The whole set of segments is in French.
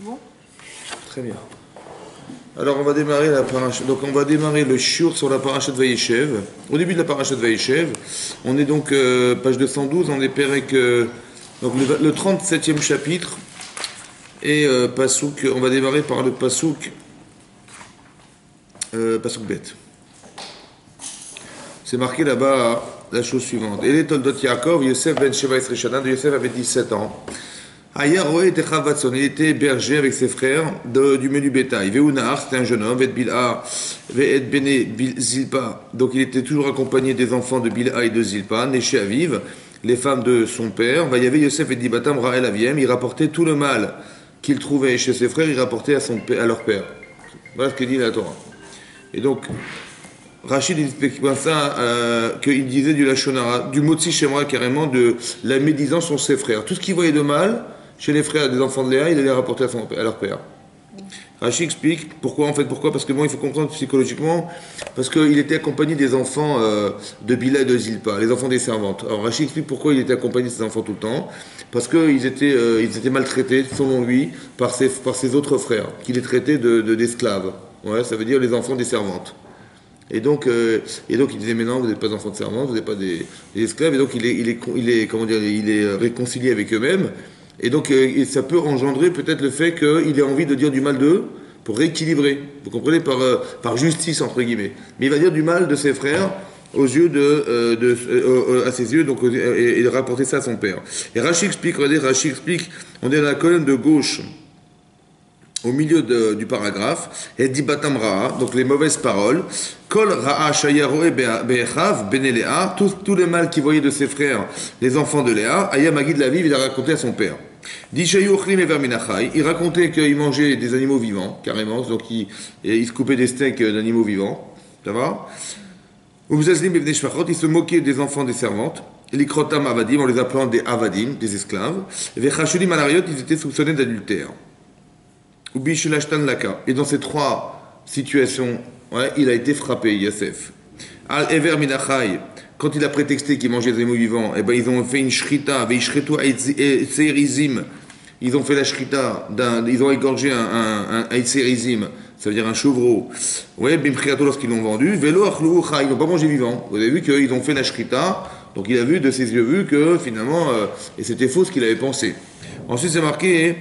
Bon. Très bien. Alors on va démarrer la paracha. Donc on va démarrer le shiur sur la paracha de Vayeshev. Au début de la paracha de Vayeshev, on est donc page 212, on est Pérec, donc le 37e chapitre et Pasouk. On va démarrer par le Pasouk Bet. C'est marqué là-bas la chose suivante. Et les Toldot Yaakov, Yosef ben Sheva Esrei Shana, Yosef avait 17 ans. Ayaroé était Chavatson, il était berger avec ses frères du menu bétail. Veunahar, c'était un jeune homme, Vet Bilha, Vet Bene Zilpa. Donc il était toujours accompagné des enfants de Bilha et de Zilpa, nés chez Aviv, les femmes de son père. Il y avait Yosef et Dibatam Raël Aviem, il rapportait tout le mal qu'il trouvait chez ses frères, il rapportait à leur père. Voilà ce que dit la Torah. Et donc, Rachid explique ça, qu'il disait du Lachonara, du Motzi Shemra carrément, de la médisance sur ses frères. Tout ce qu'il voyait de mal chez les frères des enfants de Léa, il allait rapporter à leur père. Rachid explique pourquoi, parce que bon, il faut comprendre psychologiquement, parce qu'il était accompagné des enfants de Bila et de Zilpa, les enfants des servantes. Alors Rachid explique pourquoi il était accompagné de ces enfants tout le temps, parce qu'ils étaient maltraités, selon lui, par ses autres frères, qu'il les traitait d'esclaves. Ouais, ça veut dire les enfants des servantes. Et donc il disait, mais non, vous n'êtes pas enfants de servante, vous n'êtes pas des esclaves. Et donc il est réconcilié avec eux-mêmes. Et donc ça peut engendrer peut-être le fait qu'il ait envie de dire du mal d'eux pour rééquilibrer. Vous comprenez, par justice entre guillemets. Mais il va dire du mal de ses frères aux yeux à ses yeux, donc et rapporter ça à son père. Et Rachid explique, on est dans la colonne de gauche. Au milieu du paragraphe, elle dit Batam Ra'a, donc les mauvaises paroles. Kol Ra'a Shayaroe Be'echav Benelea, tout le mal qu'il voyait de ses frères, les enfants de Léa, Aya Magid la Vive, il a raconté à son père. Dit Shayuchrim et Verminachai, il racontait qu'il mangeait des animaux vivants, carrément, donc il se coupait des steaks d'animaux vivants, ça va. Il se moquait des enfants des servantes. L'ikrotam Avadim, en les appelant des Avadim, des esclaves. Vechachulim Alariot, ils étaient soupçonnés d'adultère. Et dans ces trois situations, il a été frappé, Yosef. Al-Ever Minachai, quand il a prétexté qu'il mangeait des animaux vivants, ils ont fait une shrita, ils ont fait la shrita, ils ont égorgé un Eitzerizim, ça veut dire un chevreau. Bimchriato lorsqu'ils l'ont vendu, Velo Achloucha, ils n'ont pas mangé vivant. Vous avez vu qu'ils ont fait la shrita, donc il a vu de ses yeux que finalement, et c'était faux ce qu'il avait pensé. Ensuite, c'est marqué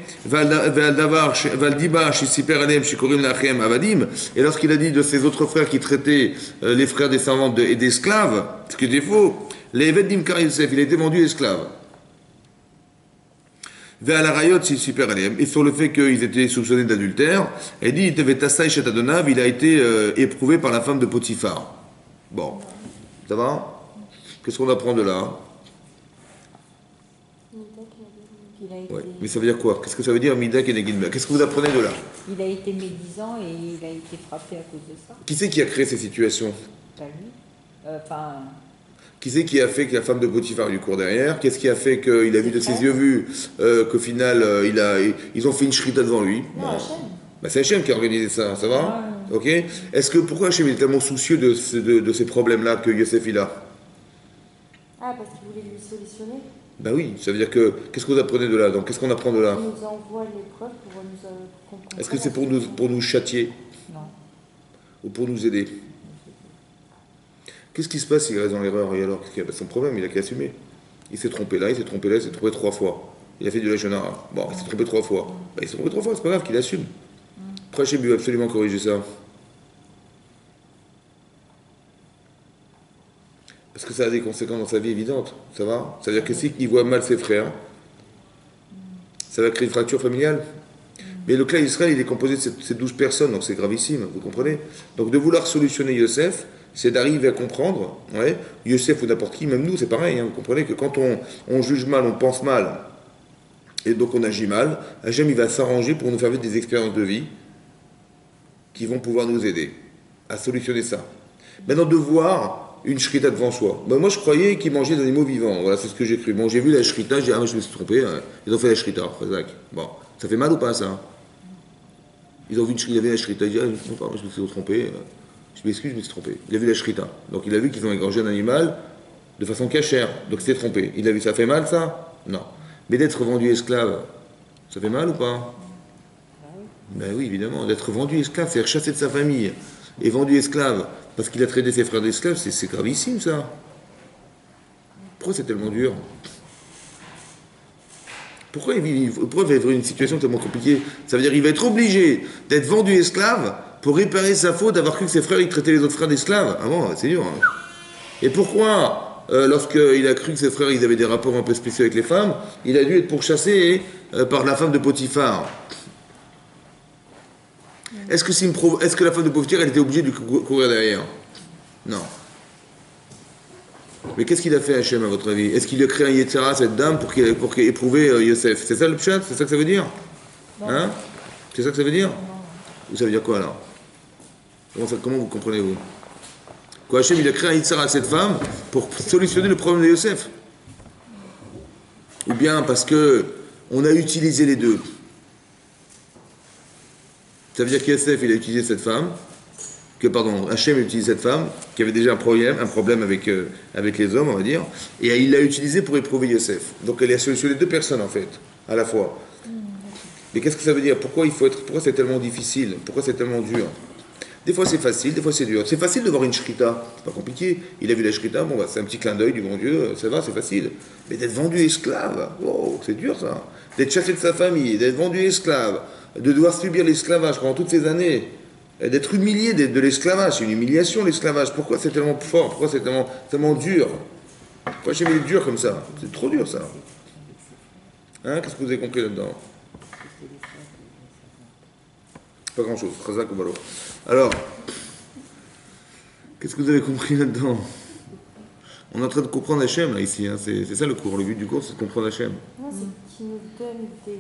et lorsqu'il a dit de ses autres frères qui traitaient les frères des servantes et d'esclaves, ce qui était faux, les Vedim Kar Yosef, il a été vendu esclave. Et sur le fait qu'ils étaient soupçonnés d'adultère, il dit il a été éprouvé par la femme de Potiphar. Bon, ça va? Qu'est-ce qu'on apprend de là? Ouais. Mais ça veut dire quoi? Qu'est-ce que ça veut dire Midak et Negidba? Qu'est-ce que vous apprenez de là? Il a été médisant et il a été frappé à cause de ça. Qui c'est qui a créé ces situations? Pas lui. Qui c'est qui a fait que la femme de Potiphar lui court derrière? Qu'est-ce qui a fait qu'il a vu de ses yeux vus qu'au final ils ont fait une shrita devant lui? Non, Hachem. C'est Hachem qui a organisé ça, ça va? Ok. Pourquoi Hachem est tellement soucieux de ces problèmes-là que Yosef il a? Ah, parce qu'il voulait lui solutionner. Ben oui, ça veut dire que, qu'est-ce que vous apprenez de là? Donc qu'est-ce qu'on apprend de là? Il nous envoie l'épreuve pour nous comprendre. Est-ce que c'est pour nous châtier? Non. Ou pour nous aider? Qu'est-ce qui se passe s'il reste dans l'erreur? Et alors, son problème, il a qu'à assumer. Il s'est trompé là, il s'est trompé là, il s'est trompé 3 fois. Il a fait du lachonara. Bon, il s'est trompé 3 fois. Il s'est trompé 3 fois, c'est pas grave qu'il assume. Pourquoi Hachem veut absolument corriger ça? Parce que ça a des conséquences dans sa vie évidentes, ça va? C'est-à-dire que s'il voit mal ses frères, ça va créer une fracture familiale. Mais le clan d'Israël, il est composé de ces 12 personnes, donc c'est gravissime, vous comprenez? Donc de vouloir solutionner Yosef, c'est d'arriver à comprendre, Yosef ou n'importe qui, même nous, c'est pareil, vous comprenez que quand on juge mal, on pense mal, et donc on agit mal, Hachem il va s'arranger pour nous faire vivre des expériences de vie qui vont pouvoir nous aider à solutionner ça. Maintenant, de voir une shrita devant soi. Moi, je croyais qu'ils mangeaient des animaux vivants. Voilà, c'est ce que j'ai cru. Bon, j'ai vu la shrita, j'ai dit, mais je me suis trompé. Ils ont fait la shrita, Bon, ça fait mal ou pas, ça? Ils ont vu il y avait la shrita, il dit, je me suis trompé. Je m'excuse, je me suis trompé. Il a vu la shrita. Donc, il a vu qu'ils ont égorgé un animal de façon cachère. Donc, il s'est trompé. Il a vu, ça fait mal, ça? Non. Mais d'être vendu esclave, ça fait mal ou pas? Ben oui, évidemment, d'être vendu esclave, c'est-à-dire chassé de sa famille et vendu esclave parce qu'il a traité ses frères d'esclaves, c'est gravissime ça. Pourquoi c'est tellement dur? Pourquoi pourquoi il va vivre une situation tellement compliquée? Ça veut dire qu'il va être obligé d'être vendu esclave pour réparer sa faute d'avoir cru que ses frères ils traitaient les autres frères d'esclaves. Ah bon, c'est dur. Hein. Et pourquoi, lorsqu'il a cru que ses frères ils avaient des rapports un peu spéciaux avec les femmes, il a dû être pourchassé par la femme de Potiphar? Est-ce que la femme de Potiphar elle était obligée de courir derrière? Non. Mais qu'est-ce qu'il a fait Hachem à votre avis? Est-ce qu'il a créé un Yetzara à cette dame pour qu'il éprouver Yosef? C'est ça le pshat? C'est ça que ça veut dire? Hein? C'est ça que ça veut dire? Ou ça veut dire quoi alors? Comment vous comprenez-vous? Quoi, Hachem il a créé un Yetzara à cette femme pour solutionner le problème de Yosef? Ou bien parce que on a utilisé les deux? Ça veut dire qu'Yosef il a utilisé cette femme, Hachem a utilisé cette femme, qui avait déjà un problème avec les hommes, on va dire, et il l'a utilisé pour éprouver Yosef. Donc elle a solutionné deux personnes en fait, à la fois. Mais qu'est-ce que ça veut dire? Pourquoi c'est tellement difficile? Pourquoi c'est tellement dur? Des fois c'est facile, des fois c'est dur. C'est facile de voir une shrita, c'est pas compliqué. Il a vu la shrita, bon bah c'est un petit clin d'œil du bon Dieu, ça va, c'est facile. Mais d'être vendu esclave, oh, c'est dur ça. D'être chassé de sa famille, d'être vendu esclave, de devoir subir l'esclavage pendant toutes ces années, d'être humilié de l'esclavage, c'est une humiliation l'esclavage. Pourquoi c'est tellement fort? Pourquoi c'est tellement dur? Pourquoi j'ai mis dur comme ça? C'est trop dur ça. Hein? Qu'est-ce que vous avez compris là-dedans? Pas grand-chose. Khazak ou balo. Alors, qu'est-ce que vous avez compris là-dedans? On est en train de comprendre Hachem là ici. Hein. C'est ça le cours. Le but du cours, c'est de comprendre Hachem. Non, c'est qu'il nous donne des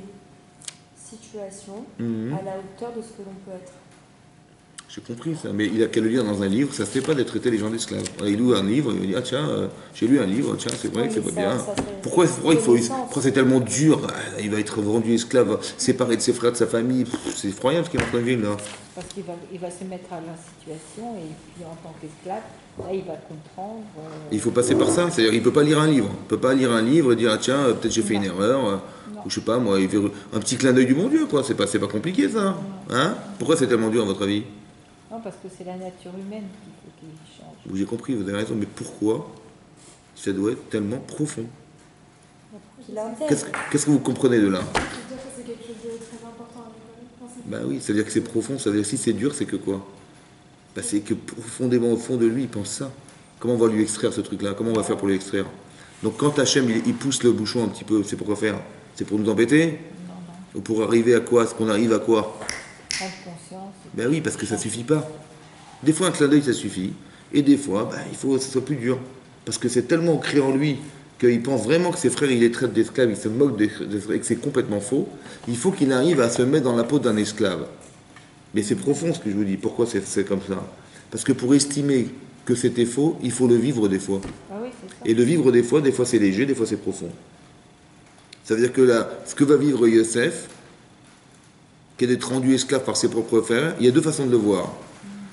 situations à la hauteur de ce que l'on peut être. J'ai compris ça, mais il a qu'à le lire dans un livre, ça ne se fait pas d'être traité les gens d'esclaves. Il loue un livre, il dit ah tiens, j'ai lu un livre, tiens c'est vrai que c'est pas bien. Pourquoi c'est tellement dur? Il va être vendu esclave, séparé de ses frères, de sa famille, c'est effroyable ce qu'il est en train de vivre là. Parce qu'il va se mettre à leur situation et puis en tant qu'esclave, là il va comprendre. Il faut passer par ça, c'est-à-dire il ne peut pas lire un livre. Il ne peut pas lire un livre et dire ah tiens, peut-être j'ai fait une erreur, ou je sais pas moi, un petit clin d'œil du bon Dieu quoi, c'est pas compliqué ça. Hein? Pourquoi c'est tellement dur à votre avis? Non, parce que c'est la nature humaine qu'il faut qu'il change. Vous avez compris, vous avez raison, mais pourquoi ça doit être tellement profond? Qu'est-ce que vous comprenez de là? C'est quelque chose de très important à l'école. Ben oui, ça veut dire que c'est profond, ça veut dire que si c'est dur, c'est que quoi? Ben c'est que profondément au fond de lui, il pense ça. Comment on va lui extraire ce truc-là? Comment on va faire pour lui extraire? Donc quand Hachem, il pousse le bouchon un petit peu, c'est pourquoi faire? C'est pour nous embêter? Non. Ou pour arriver à quoi? Est-ce qu'on arrive à quoi? Prendre conscience. Ben oui, parce que ça suffit pas. Des fois, un clin d'œil, ça suffit. Et des fois, ben, il faut que ce soit plus dur. Parce que c'est tellement ancré en lui qu'il pense vraiment que ses frères, il les traite d'esclaves, il se moque des frères, et que c'est complètement faux. Il faut qu'il arrive à se mettre dans la peau d'un esclave. Mais c'est profond ce que je vous dis. Pourquoi c'est comme ça? Parce que pour estimer que c'était faux, il faut le vivre des fois. Ah oui, c'est ça. Et le vivre des fois c'est léger, des fois c'est profond. Ça veut dire que là, ce que va vivre Yosef, qui est d'être rendu esclave par ses propres frères, il y a deux façons de le voir.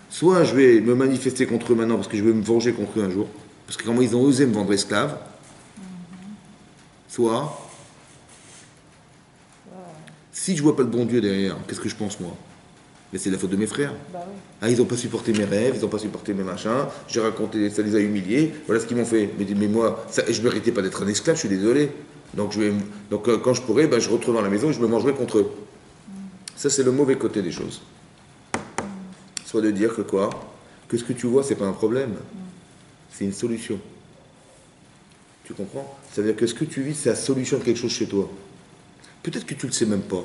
Soit je vais me manifester contre eux maintenant parce que je vais me venger contre eux un jour, parce que comment ils ont osé me vendre esclave. Soit, si je vois pas le bon Dieu derrière, qu'est-ce que je pense moi? Mais c'est la faute de mes frères. Bah oui. Ah, ils n'ont pas supporté mes rêves, ils n'ont pas supporté mes machins, j'ai raconté, ça les a humiliés, voilà ce qu'ils m'ont fait. Mais moi, je ne méritais pas d'être un esclave, je suis désolé. Donc, quand je pourrais, je retourne dans la maison et je me mangerai contre eux. Ça, c'est le mauvais côté des choses. Soit de dire que quoi? Que ce que tu vois, c'est pas un problème. C'est une solution. Tu comprends? Ça veut dire que ce que tu vis, c'est la solution de quelque chose chez toi. Peut-être que tu le sais même pas.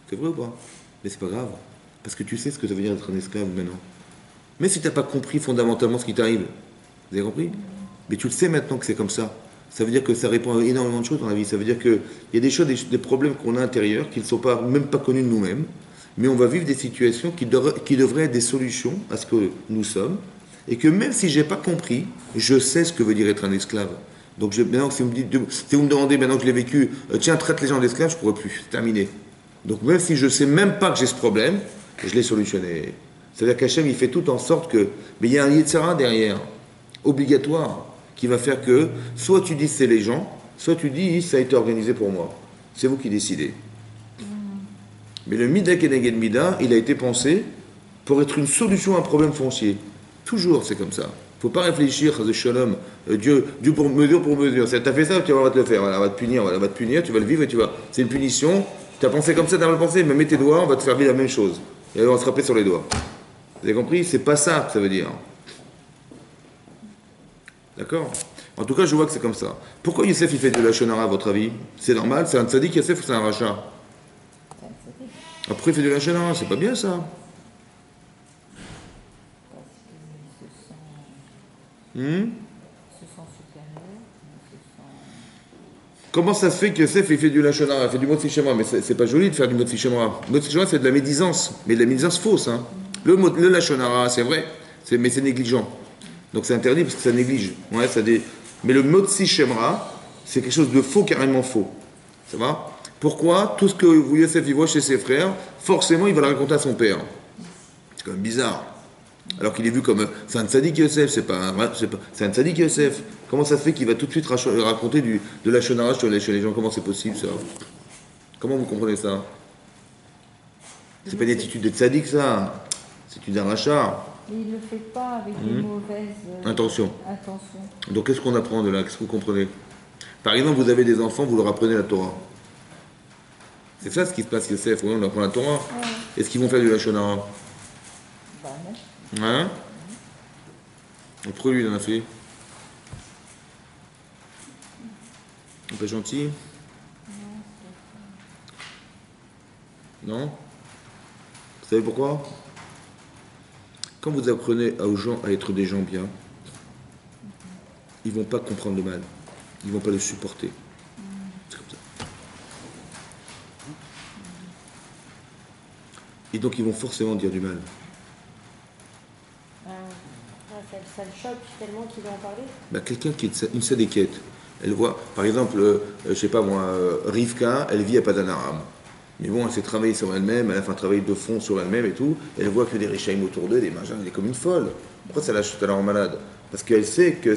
C'est vrai ou pas? Mais c'est pas grave. Parce que tu sais ce que ça veut dire être un esclave maintenant. Mais si tu n'as pas compris fondamentalement ce qui t'arrive, vous avez compris? Mais tu le sais maintenant que c'est comme ça. Ça veut dire que ça répond à énormément de choses dans la vie. Ça veut dire qu'il y a des choses, des problèmes qu'on a intérieurs qui ne sont même pas connus de nous-mêmes. Mais on va vivre des situations qui devraient être des solutions à ce que nous sommes. Et que même si je n'ai pas compris, je sais ce que veut dire être un esclave. Donc maintenant, si vous me demandez, maintenant que je l'ai vécu, tiens, traite les gens d'esclaves, je ne pourrais plus. C'est terminé. Donc même si je ne sais même pas que j'ai ce problème, je l'ai solutionné. C'est-à-dire qu'Hachem, il fait tout en sorte que... Mais il y a un Yetzara derrière, obligatoire, qui va faire que soit tu dis c'est les gens, soit tu dis ça a été organisé pour moi. C'est vous qui décidez. Mais le Mida Keneged Mida, il a été pensé pour être une solution à un problème foncier. Toujours, c'est comme ça. Il ne faut pas réfléchir à Shalom, Dieu pour mesure. Tu as fait ça, tu vas te le faire. Voilà, on va te punir, tu vas le vivre et tu vas. C'est une punition. Tu as pensé comme ça, tu as mal pensé, mais mets tes doigts, on va te faire vivre la même chose. Et alors on va se frapper sur les doigts. Vous avez compris? C'est pas ça que ça veut dire. D'accord? En tout cas, je vois que c'est comme ça. Pourquoi Youssef il fait de la shonara à votre avis? C'est normal? C'est un tzaddik Youssef ou c'est un rachat? Après il fait de la shonara, c'est pas bien ça? Se sent supérieur, se sent... Comment ça se fait que Youssef il fait du lachonara, il fait du mot de Shemra? Mais c'est pas joli de faire du mot de Shemra. Le mot de Shemra c'est de la médisance, mais de la médisance fausse. Hein. Le lachonara, c'est vrai, mais c'est négligent. Donc c'est interdit parce que ça néglige. Ouais, mais le mot de Shemra, c'est quelque chose de faux, carrément faux. Ça va? Pourquoi? Tout ce que Youssef il voit chez ses frères, forcément il va le raconter à son père. C'est quand même bizarre. Alors qu'il est vu comme c'est un tzaddik Yosef, c'est un tzaddik Yosef. Comment ça se fait qu'il va tout de suite raconter de la shonara chez les gens? Comment c'est possible ça? Comment vous comprenez ça? C'est pas une attitude de tzaddik ça, c'est une rachat. Mais il ne le fait pas avec des mauvaises intentions. intentions. Donc qu'est-ce qu'on apprend de là? Qu'est-ce que vous comprenez? Par exemple, vous avez des enfants, vous leur apprenez la Torah. C'est ça ce qui se passe Yosef, oui, on leur apprend la Torah. Ouais. Est-ce qu'ils vont faire du lachonara? Bah non. Hein? Pourquoi lui il en a fait? Pas gentil? Non? Vous savez pourquoi? Quand vous apprenez aux gens à être des gens bien, ils vont pas comprendre le mal. Ils vont pas le supporter. C'est comme ça. Et donc ils vont forcément dire du mal. Ça le choque tellement qu'il va en parler. Bah, quelqu'un qui est une sadéquette, elle voit, par exemple, je sais pas moi, Rivka, elle vit à Padanaram. Mais bon, elle s'est travaillée sur elle-même, elle a fait un travail de fond sur elle-même et tout. Elle voit que des richaïm autour d'eux, des machins, elle est comme une folle. Pourquoi ça la rend malade? Parce qu'elle sait que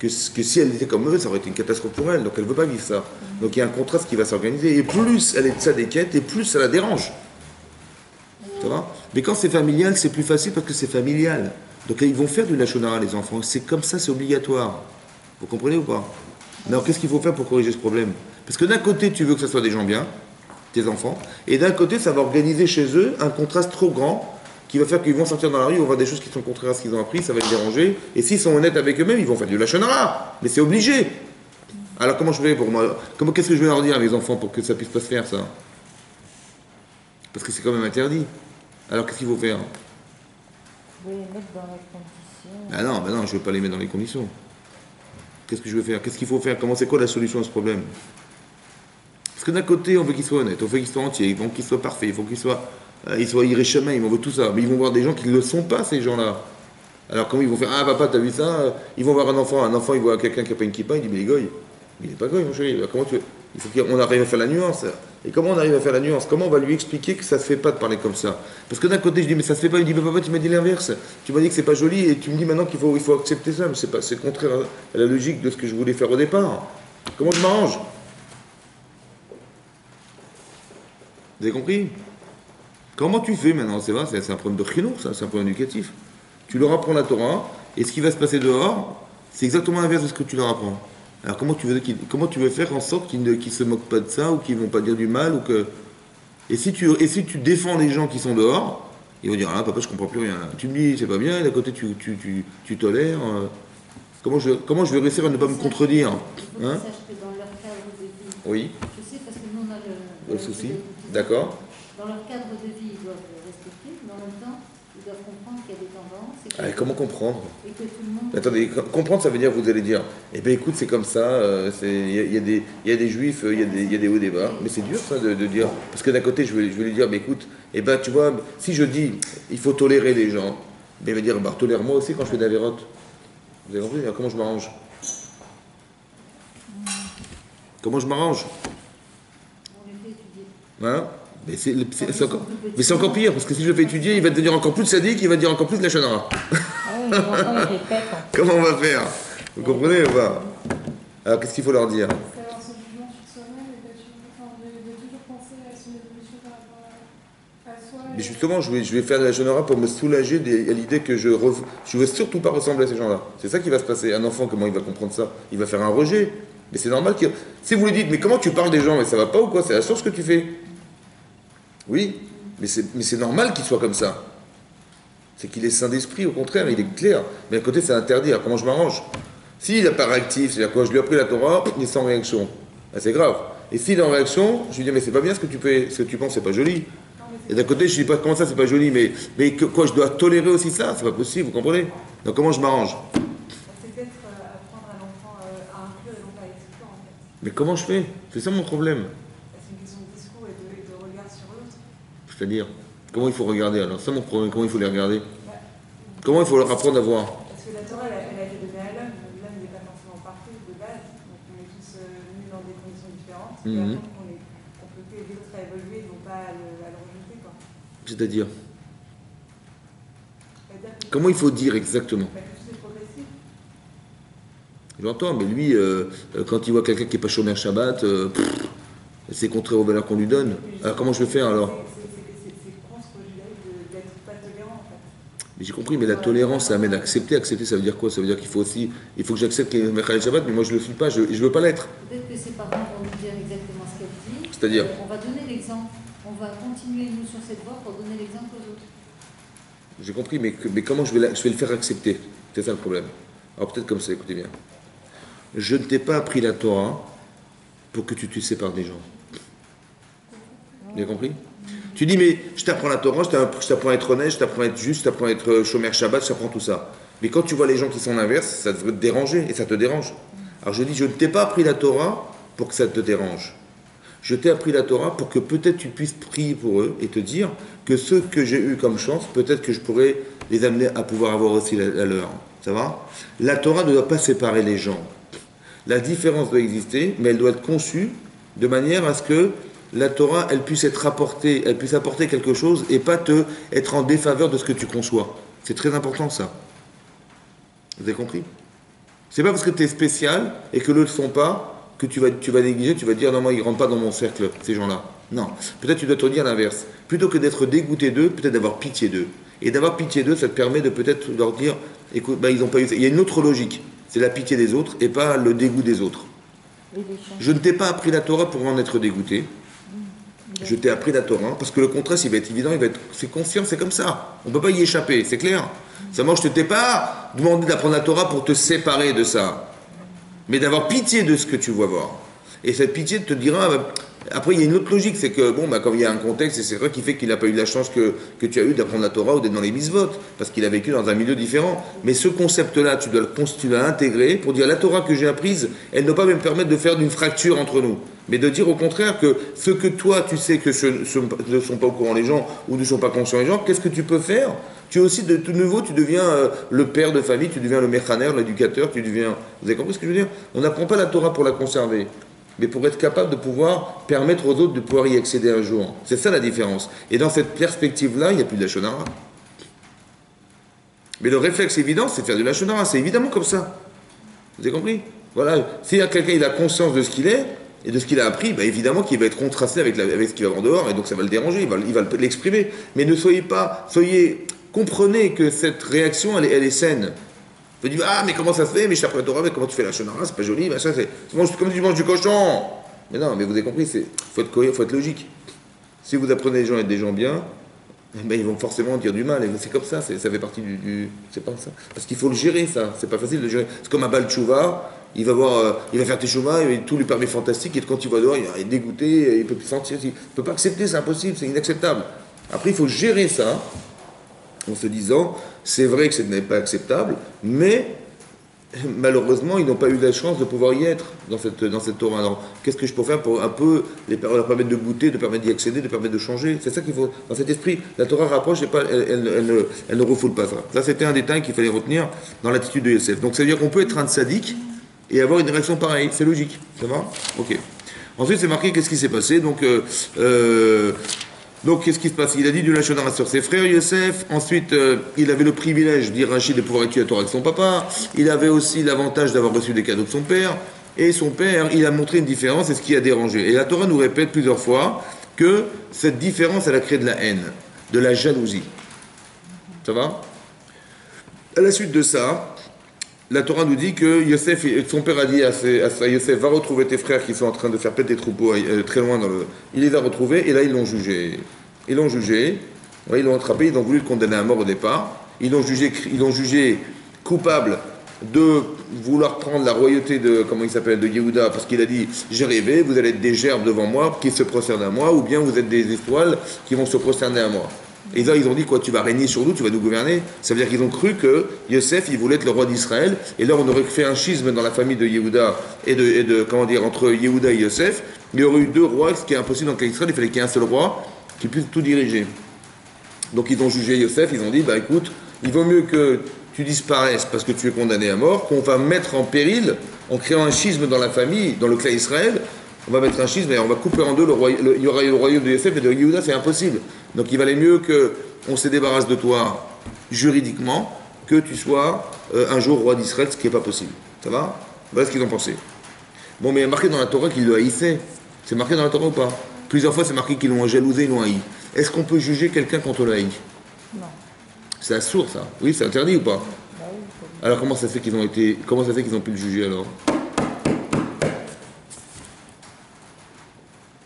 si elle était comme eux, ça aurait été une catastrophe pour elle. Donc elle ne veut pas vivre ça. Donc il y a un contraste qui va s'organiser. Et plus elle est sadéquette, et plus ça la dérange. Ça va? Mais quand c'est familial, c'est plus facile parce que c'est familial. Donc ils vont faire du lachonara, les enfants. C'est comme ça, c'est obligatoire. Vous comprenez ou pas? Alors qu'est-ce qu'il faut faire pour corriger ce problème? Parce que d'un côté, tu veux que ce soit des gens bien, tes enfants, et d'un côté, ça va organiser chez eux un contraste trop grand qui va faire qu'ils vont sortir dans la rue, ils vont voir des choses qui sont contraires à ce qu'ils ont appris, ça va les déranger. Et s'ils sont honnêtes avec eux-mêmes, ils vont faire du lachonara. Mais c'est obligé. Alors comment je fais pour moi? Qu'est-ce que je vais leur dire à mes enfants pour que ça puisse pas se faire, ça? Parce que c'est quand même interdit. Alors qu'est-ce qu'il faut faire? Vous pouvez les mettre dans les conditions. Ah non, je ne veux pas les mettre dans les conditions. Qu'est-ce que je vais faire? Qu'est-ce qu'il faut faire? C'est quoi la solution à ce problème? Parce que d'un côté, on veut qu'ils soient honnêtes, on veut qu'ils soient entiers, il faut qu'ils soient parfaits, il faut qu'ils soient irréchamables, on veut tout ça. Mais ils vont voir des gens qui ne le sont pas, ces gens-là. Alors comment ils vont faire? Ah papa, t'as vu ça? Ils vont voir un enfant, il voit quelqu'un qui n'a pas une kippa, il dit mais il est goy. Mais il n'est pas goy, mon chéri. Comment tu veux? Il faut qu'on arrive à faire la nuance. Et comment on arrive à faire la nuance? Comment on va lui expliquer que ça ne se fait pas de parler comme ça? Parce que d'un côté, je dis, mais ça se fait pas. Il dit, mais papa, tu m'as dit l'inverse. Tu m'as dit que c'est pas joli et tu me dis maintenant qu'il faut accepter ça. Mais c'est contraire à la logique de ce que je voulais faire au départ. Comment je m'arrange? Vous avez compris? Comment tu fais maintenant? C'est vrai, c'est un problème de chinour, ça, c'est un problème éducatif. Tu leur apprends la Torah et ce qui va se passer dehors, c'est exactement l'inverse de ce que tu leur apprends. Alors comment tu veux faire en sorte qu'ils ne se moquent pas de ça ou qu'ils ne vont pas dire du mal ou que... Et si tu défends les gens qui sont dehors, ils vont dire ah papa je comprends plus rien. Tu me dis c'est pas bien et d'à côté tu tolères. Comment je vais réussir à ne pas me contredire hein? Que dans leur cadre de vie. Oui. Je sais parce que nous on a le souci. D'accord. Dans leur cadre de vie ils doivent respecter, mais en même temps ils doivent comprendre qu'il y a des tendances. Allez, comment comprendre? Et que tout le monde... Attendez, comprendre, ça veut dire, vous allez dire, eh bien écoute, c'est comme ça, il y a des juifs, il y a des hauts, des bas, mais c'est dur ça de dire, parce que d'un côté, je vais lui dire, mais écoute, eh ben tu vois, si je dis, il faut tolérer les gens, ben il va dire, bah tolère-moi aussi quand je fais des avérotes. Vous avez compris? Alors, comment je m'arrange? Comment je m'arrange? On les fait étudier. Hein? Mais c'est encore pire, parce que si je le fais étudier, il va devenir encore plus sadique, il va dire encore plus de la chanara. Comment on va faire? Vous comprenez ou pas? Alors qu'est-ce qu'il faut leur dire? C'est avoir ce jugement sur soi-même et de toujours penser à son évolution par rapport Mais justement, je vais faire de la Shonara pour me soulager à l'idée que je veux surtout pas ressembler à ces gens-là. C'est ça qui va se passer. Un enfant, comment il va comprendre ça? Il va faire un rejet. Mais c'est normal que... Si vous lui dites, mais comment tu parles des gens, mais ça va pas ou quoi? C'est la source que tu fais. Oui, mais c'est normal qu'il soit comme ça. C'est qu'il est saint d'esprit, au contraire, il est clair. Mais à côté, c'est interdit. Alors comment je m'arrange? S'il n'est pas réactif, c'est-à-dire quoi, je lui ai appris la Torah, il est sans réaction. Ah, c'est grave. Et s'il est en réaction, je lui dis, mais c'est pas bien ce que tu fais, ce que tu penses, c'est pas joli. Et d'un côté, je dis pas, comment ça, c'est pas joli, mais quoi, je dois tolérer aussi ça? C'est pas possible, vous comprenez? Donc comment je m'arrange? C'est peut-être apprendre à l'enfant à inclure et non pas à exclure, en fait. Mais comment je fais? C'est ça mon problème. C'est une question de discours et de regard sur l'autre. C'est-à-dire, comment il faut regarder alors? C'est ça mon problème, comment il faut les regarder? Comment il faut leur apprendre à voir? Parce que la Torah, elle a été donnée à l'homme. L'homme n'est pas forcément parfait de base. Donc on est tous mis dans des conditions différentes. Et après, on peut que aider l'autre à évoluer et non pas à le rejeter, quoi. C'est-à-dire, C'est-à-dire que comment il faut dire exactement? que tout est progressif. J'entends, mais lui, quand il voit quelqu'un qui n'est pas chômeur Shabbat, c'est contraire aux valeurs qu'on lui donne. Alors comment je vais faire alors? C'est contre d'être pas tolérant, en fait. Mais j'ai compris, mais la tolérance, ça amène à accepter. Accepter, ça veut dire quoi? Ça veut dire qu'il faut aussi, il faut que j'accepte qu'il y ait Mechal Shabbat, mais moi je ne le suis pas, je ne veux pas l'être. Peut-être que ses parents vont nous dire exactement ce qu'elle dit. C'est-à-dire? On va donner l'exemple. On va continuer, nous, sur cette voie pour donner l'exemple aux autres. J'ai compris, mais comment je vais le faire accepter? C'est ça le problème. Alors peut-être comme ça, écoutez bien. Je ne t'ai pas appris la Torah pour que tu te sépares des gens. Vous avez compris? Tu dis, mais je t'apprends la Torah, je t'apprends à être honnête, je t'apprends à être juste, je t'apprends à être chômeur Shabbat, je t'apprends tout ça. Mais quand tu vois les gens qui sont l'inverse, ça devrait te déranger, et ça te dérange. Alors je dis, je ne t'ai pas appris la Torah pour que ça te dérange. Je t'ai appris la Torah pour que peut-être tu puisses prier pour eux et te dire que ceux que j'ai eu comme chance, peut-être que je pourrais les amener à pouvoir avoir aussi la leur. Ça va? La Torah ne doit pas séparer les gens. La différence doit exister, mais elle doit être conçue de manière à ce que la Torah, elle puisse être apportée, elle puisse apporter quelque chose et pas être en défaveur de ce que tu conçois. C'est très important ça. Vous avez compris? C'est pas parce que tu es spécial et que l'autre ne le sont pas que tu vas négliger, tu vas dire non, moi ils ne rentrent pas dans mon cercle, ces gens-là. Non. Peut-être tu dois te dire l'inverse. Plutôt que d'être dégoûté d'eux, peut-être d'avoir pitié d'eux. Et d'avoir pitié d'eux, ça te permet de peut-être leur dire écoute, ils n'ont pas eu ça. Il y a une autre logique. C'est la pitié des autres et pas le dégoût des autres. Je ne t'ai pas appris la Torah pour en être dégoûté. Je t'ai appris la Torah parce que le contraste, il va être évident, c'est conscient, c'est comme ça. On ne peut pas y échapper, c'est clair. Seulement, je ne t'ai pas demandé d'apprendre la Torah pour te séparer de ça, mais d'avoir pitié de ce que tu vois voir. Et cette pitié te dira... Après, il y a une autre logique, c'est que, quand il y a un contexte, et c'est vrai qui fait qu'il n'a pas eu la chance que tu as eu d'apprendre la Torah ou d'être dans les mitzvot, parce qu'il a vécu dans un milieu différent. Mais ce concept-là, tu dois l'intégrer pour dire la Torah que j'ai apprise, elle ne doit pas me permettre de faire d'une fracture entre nous. Mais de dire au contraire que ce que toi, tu sais que ne sont pas au courant les gens ou ne sont pas conscients les gens, qu'est-ce que tu peux faire? Tu es aussi de tout nouveau, tu deviens le père de famille, tu deviens le mechaner, l'éducateur, tu deviens... Vous avez compris ce que je veux dire? On n'apprend pas la Torah pour la conserver, mais pour être capable de pouvoir permettre aux autres de pouvoir y accéder un jour. C'est ça la différence. Et dans cette perspective-là, il n'y a plus de la Shonara. Mais le réflexe évident, c'est de faire de la Shonara. C'est évidemment comme ça. Vous avez compris? Voilà. Si quelqu'un il a conscience de ce qu'il est et de ce qu'il a appris, évidemment qu'il va être contrasté avec ce qu'il va voir dehors, et donc ça va le déranger, il va l'exprimer. Mais ne comprenez que cette réaction, elle est saine. Vous dites, mais comment ça se fait? Mais je t'apprends la Torah, mais comment tu fais la Shonara? C'est pas joli, machin, comme tu manges du cochon. Mais non, mais vous avez compris, faut être cohérent, faut être logique. Si vous apprenez les gens à être des gens bien, ils vont forcément dire du mal, et c'est comme ça, ça fait partie c'est pas ça. Parce qu'il faut le gérer, ça, c'est pas facile de gérer. C'est comme un Baal Tchouva, il va faire Teshuvah, et tout lui paraît fantastique, et quand il va dehors, il est dégoûté, il peut plus sentir, il peut pas accepter, c'est impossible, c'est inacceptable. Après, il faut gérer ça, en se disant, c'est vrai que ce n'est pas acceptable, mais malheureusement, ils n'ont pas eu la chance de pouvoir y être dans cette Torah. Alors, qu'est-ce que je peux faire pour un peu leur permettre de goûter, de permettre d'y accéder, de permettre de changer? C'est ça qu'il faut, dans cet esprit. La Torah rapproche et elle ne refoule pas ça. Ça, c'était un détail qu'il fallait retenir dans l'attitude de Yosef. Donc, ça veut dire qu'on peut être un tzaddik et avoir une réaction pareille. C'est logique. Ça va? Ok. Ensuite, c'est marqué, qu'est-ce qui s'est passé? Donc, qu'est-ce qui se passe? Il a dit du Lachon Hara sur ses frères, Yosef. Ensuite, il avait le privilège, dit Rachid, de pouvoir étudier la Torah avec son papa. Il avait aussi l'avantage d'avoir reçu des cadeaux de son père. Et son père, il a montré une différence, c'est ce qui a dérangé. Et la Torah nous répète plusieurs fois que cette différence, elle a créé de la haine. de la jalousie. Ça va? À la suite de ça, la Torah nous dit que Yosef, son père a dit à Yosef, va retrouver tes frères qui sont en train de faire péter des troupeaux très loin dans le... Il les a retrouvés et là ils l'ont jugé. Ils l'ont jugé, ouais, ils l'ont attrapé, ils ont voulu le condamner à mort au départ. Ils l'ont jugé coupable de vouloir prendre la royauté de, comment il s'appelle, de Yehuda, parce qu'il a dit, j'ai rêvé, vous allez être des gerbes devant moi qui se prosternent à moi, ou bien vous êtes des étoiles qui vont se prosterner à moi. Et là, ils ont dit quoi, tu vas régner sur nous, tu vas nous gouverner. Ça veut dire qu'ils ont cru que Yosef, il voulait être le roi d'Israël, et là, on aurait fait un schisme dans la famille de Yehuda, comment dire, entre Yehuda et Yosef. Il y aurait eu deux rois, ce qui est impossible dans l'Israël, il fallait qu'il y ait un seul roi qui puisse tout diriger. Donc ils ont jugé Yosef, ils ont dit, bah écoute, il vaut mieux que tu disparaisses parce que tu es condamné à mort, qu'on va mettre en péril, en créant un schisme dans la famille, dans le clan Israël, on va mettre un schisme et on va couper en deux il y aura le royaume de Yosef et de Yehuda, c'est impossible. Donc il valait mieux qu'on se débarrasse de toi juridiquement, que tu sois un jour roi d'Israël, ce qui n'est pas possible. Ça va? Voilà ce qu'ils ont pensé. Bon, mais il y a marqué dans la Torah qu'ils le haïssaient. C'est marqué dans la Torah ou pas? Plusieurs fois c'est marqué qu'ils l'ont jalousé, ils l'ont haï. Est-ce qu'on peut juger quelqu'un quand on le haït? Non. C'est assourd ça. Oui, c'est interdit ou pas? Bah oui, Alors comment ça fait qu'ils ont pu le juger alors?